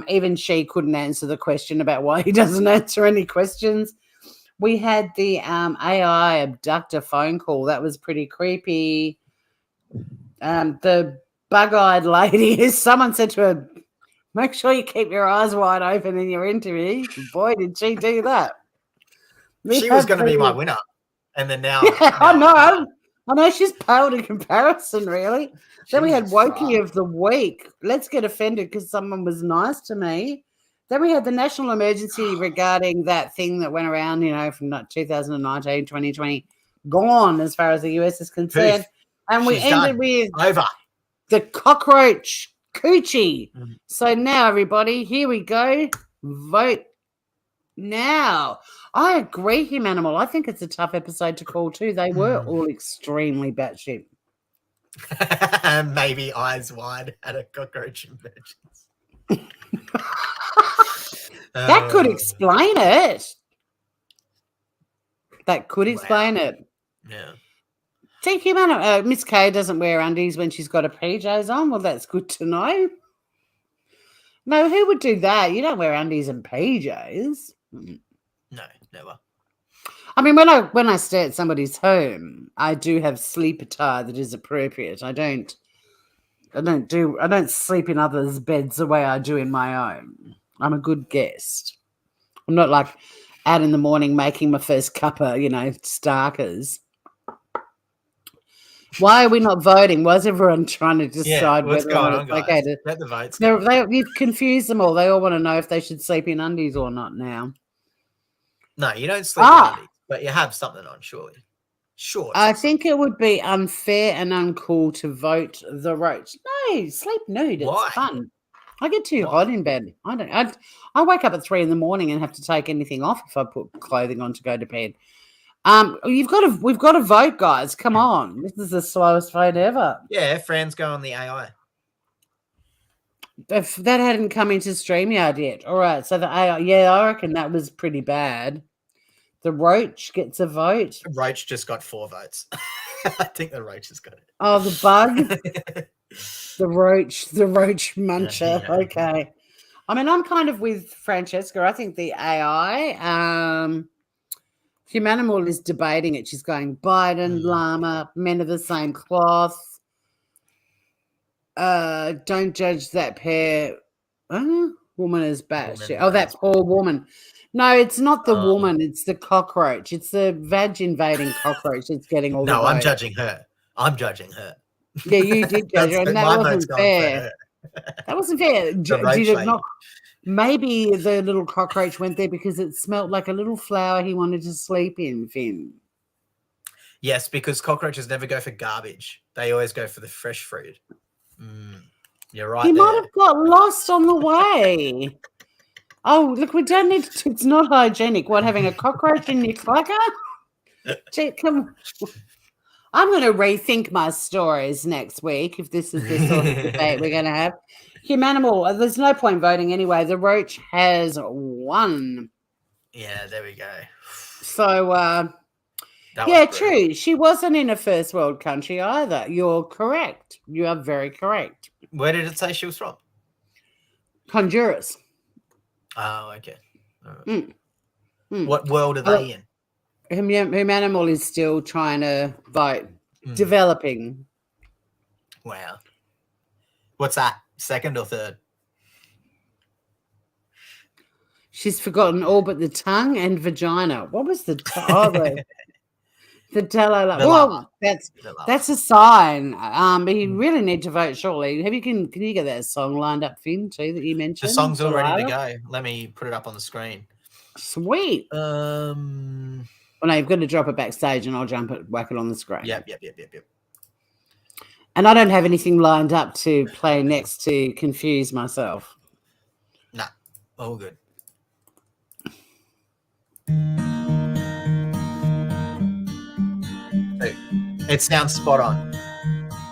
even she couldn't answer the question about why he doesn't answer any questions. We had the AI abductor phone call. That was pretty creepy. The bug-eyed lady, someone said to her, make sure you keep your eyes wide open in your interview. Boy, did she do that. She was going to be my winner. And then now, I know she's paled in comparison, really. Then we had Wokey of the Week. Let's get offended because someone was nice to me. Then we had the national emergency regarding that thing that went around, from 2019, 2020, gone as far as the US is concerned. And we ended with the cockroach coochie. So now, everybody, here we go. Vote now. I agree, Humanimal. I think it's a tough episode to call too. They were all extremely batshit. Maybe Eyes Wide had a cockroach emergency. That could explain it. That could explain it. Yeah. See, Humanimal, Miss K doesn't wear undies when she's got her PJs on. Well, that's good to know. No, who would do that? You don't wear undies and PJs. No, never. I mean, when I stay at somebody's home, I do have sleep attire that is appropriate. I don't sleep in others' beds the way I do in my own. I'm a good guest. I'm not like out in the morning making my first cuppa, starkers. Why are we not voting? Why is everyone trying to decide whether or not it's okay to let the votes? You've confused them all. They all want to know if they should sleep in undies or not now. No, you don't sleep in undies, but you have something on, surely. Sure. I think it would be unfair and uncool to vote the roach. No, sleep nude. It's fun. I get too hot in bed. I wake up at 3 a.m. and have to take anything off if I put clothing on to go to bed. We've got to vote, guys. Come on. This is the slowest vote ever. Yeah, friends go on the AI. If that hadn't come into StreamYard yet. All right, so the AI, I reckon that was pretty bad. The roach gets a vote. The roach just got 4 votes. I think the roach has got it. Oh, the bug? the roach muncher. Yeah. Okay. I mean, I'm kind of with Francesca. I think the AI, Humanimal is debating it. She's going, Biden, Llama, men of the same cloth. Don't judge that pair. Woman is batshit. Oh, that poor woman. No, it's not the woman. It's the cockroach. It's the vag invading cockroach that's getting all the votes. I'm judging her. I'm judging her. Yeah, you did judge her, and that wasn't fair. That wasn't fair. Did it not? Maybe the little cockroach went there because it smelled like a little flower he wanted to sleep in, Finn. Yes, because cockroaches never go for garbage. They always go for the fresh fruit. You're right. He might have got lost on the way. Oh, look, we don't need to. It's not hygienic. What, having a cockroach in your clucker? Gee, come on. I'm going to rethink my stories next week if this is the sort of debate we're going to have. Humanimal, there's no point voting anyway. The roach has won. Yeah, there we go. So, yeah, true. She wasn't in a first world country either. You're correct. You are very correct. Where did it say she was from? Honduras. Oh, okay. What world are they in? Humanimal is still trying to vote. Developing. Wow. What's that? Second or third? She's forgotten all but the tongue and vagina. What was the the Dalai Lama? Well, that's a sign. But you really need to vote shortly. Can you get that song lined up, Finn, too, that you mentioned? The song's all ready to go. Let me put it up on the screen. Sweet. Well, no, you've got to drop it backstage and I'll whack it on the screen. Yep. And I don't have anything lined up to play next to confuse myself. Nah, all good. It sounds spot on.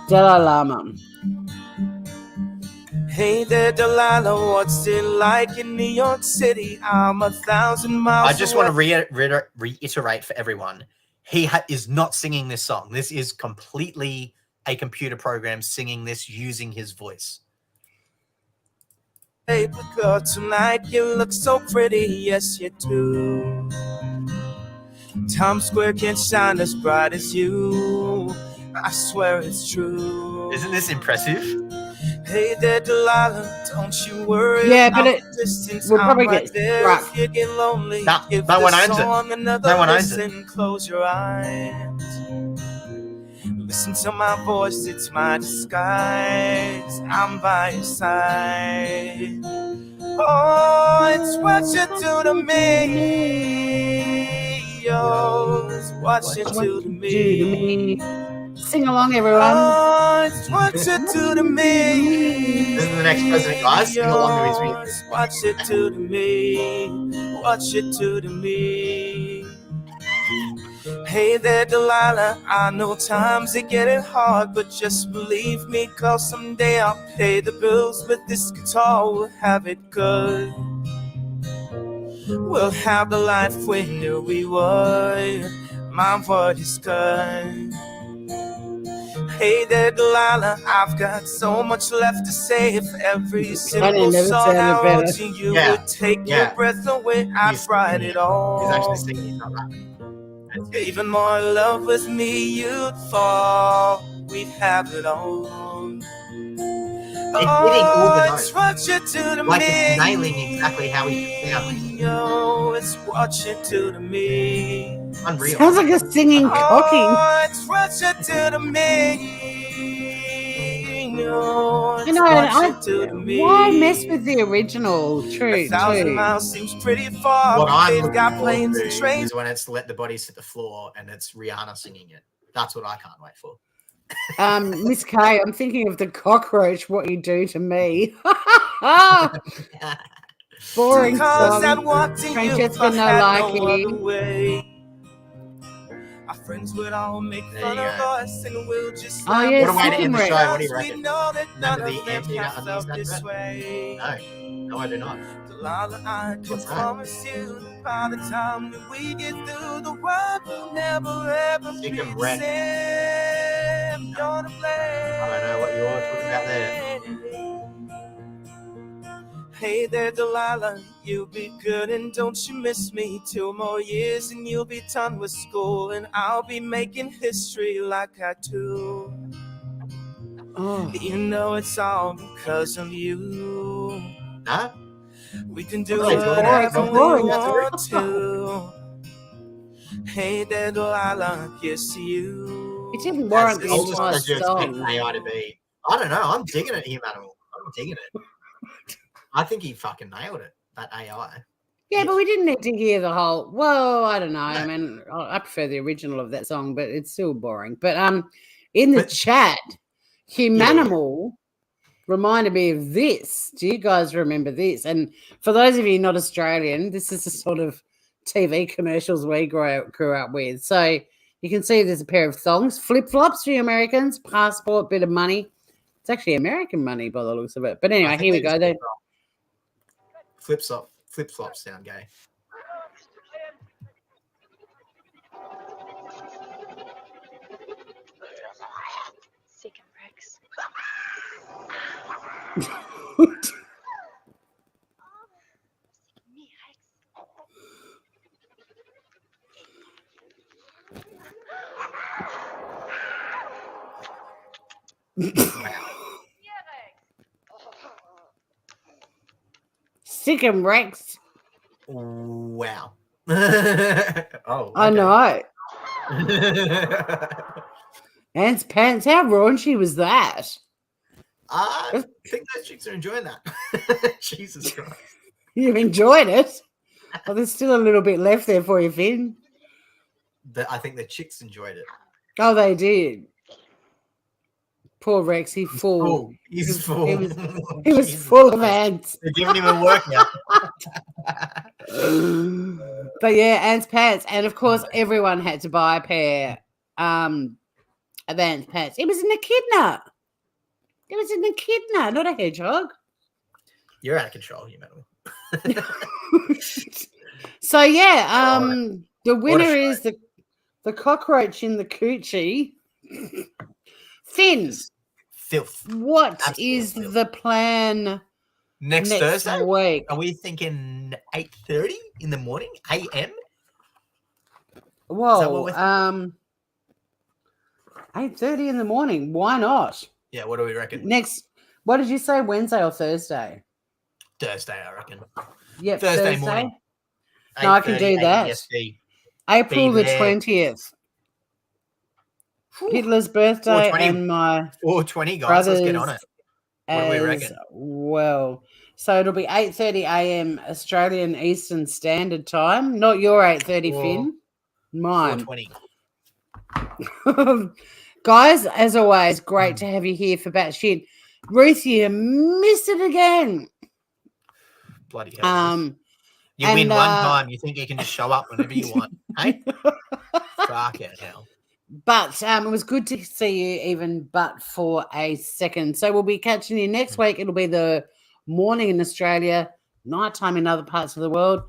Dalai Lama. Hey there, Delilah, what's it like in New York City? I'm 1,000 miles I just want to reiterate for everyone, he is not singing this song. This is completely a computer program singing this using his voice. Hey, girl, tonight you look so pretty, yes you do. Times Square can't shine as bright as you. I swear it's true. Isn't this impressive? Hey there, Delilah, don't you worry. Yeah, but we'll probably right get there struck. if you get lonely. Nah, Give no one the owns it. song another No one owns listen, it. Close your eyes. Listen to my voice, it's my disguise. I'm by your side. Oh, it's what you do to me. Oh, it's what you do to me. Sing along, everyone. Oh, it's what you do to me. This is the next president, guys. Sing along to his Oh, music. it's what you do to me. What you do to me. Hey there, Delilah, I know times are getting hard, but just believe me, cause someday I'll pay the bills with this guitar, we'll have it good. We'll have the life we knew we would, my word is good. Hey there, Delilah, I've got so much left to say. If every single song I wrote to you would take your breath away, I'd write it all. He's actually singing, he's not rapping. Even more love with me, you'd fall. We'd have it all. It's hitting all the notes. It's what you do to Like me. it's nailing exactly how he sounds. Yo, it's what you do to me. Unreal. Sounds like a singing cocking. Oh, it's what you do to me. Yo, it's You know, what you do to me. why mess with the original? True, 1,000 miles seems pretty far. What but I'm they've looking got forward planes to and trains. is when it's Let the Bodies Hit the Floor and it's Rihanna singing it. That's what I can't wait for. Miss Kay, I'm thinking of the cockroach, what you do to me. Boring Because I'd song. walk to you Francesca if I had no other Nolaki. way. Our friends would all make fun of us and we'll just Oh, yeah, What a way to end the show. What do you we reckon? know that none Remember the of them Antina have felt Amis this advert? way. No, I do not. Delilah, I can What's that? promise you that by the time that we get through, the world will never ever be Sick of the Ren. same. You're to blame. I don't know what you're talking about there. Hey there, Delilah, you'll be good and don't you miss me. 2 more years and you'll be done with school and I'll be making history like I do. Oh. You know it's all because of you. Huh? We can do Okay, whatever boring. we want to. Hey there, Delilah, yes you. It didn't warrant the I'll just entire as you expect song. AI to be. I don't know. I'm digging it, Humanimal. I'm digging it. I think he fucking nailed it. That AI. Yeah, but we didn't need to hear the whole. Well, I don't know. I mean, I prefer the original of that song, but it's still boring. But in the chat, Humanimal reminded me of this. Do you guys remember this? And for those of you not Australian, this is the sort of TV commercials we grew up with. So You can see there's a pair of thongs, flip-flops for you Americans, passport, bit of money. It's actually American money by the looks of it. But anyway, here we go. Then Flip-flops sound gay. Sick and Rex. Sick and Rex. Wow. Oh, I know. Ant's pants. How raunchy was that? I think those chicks are enjoying that. Jesus Christ. You enjoyed it? Oh, there's still a little bit left there for you, Finn. I think the chicks enjoyed it. Oh, they did. Poor Rex, he's full. He's full. He was full of ants. They're giving him a workout. But yeah, Ant's pants. And of course, everyone had to buy a pair of Ant's pants. It was an echidna. It was an echidna, not a hedgehog. You're out of control, you know. So yeah, the winner is the cockroach in the coochie. Finn, filth. What is the plan next Thursday week? Are we thinking 8:30 in the morning, a.m.? Whoa, 8:30 in the morning. Why not? Yeah, what do we reckon? What did you say? Wednesday or Thursday? Thursday, I reckon. Yep, Thursday morning. No, I can do that. EST. April the 20th. Hitler's birthday and my 4:20, guys. Let's get on it. What do we reckon? Well, so it'll be 8:30 a.m. Australian Eastern Standard Time. Not your 8:30, Finn. Mine. 4:20. Guys, as always, great to have you here for Batshit. Ruth, you missed it again. Bloody hell. You win one time, you think you can just show up whenever you want. Hey? Fuck it hell. But it was good to see you even but for a second. So we'll be catching you next week. It'll be the morning in Australia, nighttime in other parts of the world.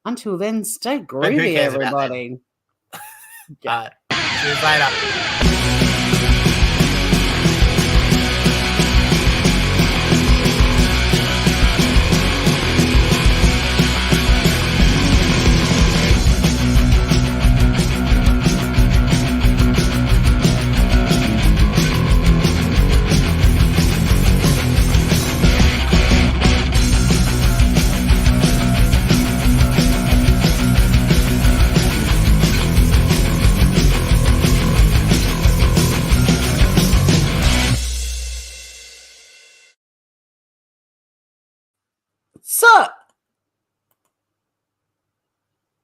Until then, stay groovy, everybody. See you later.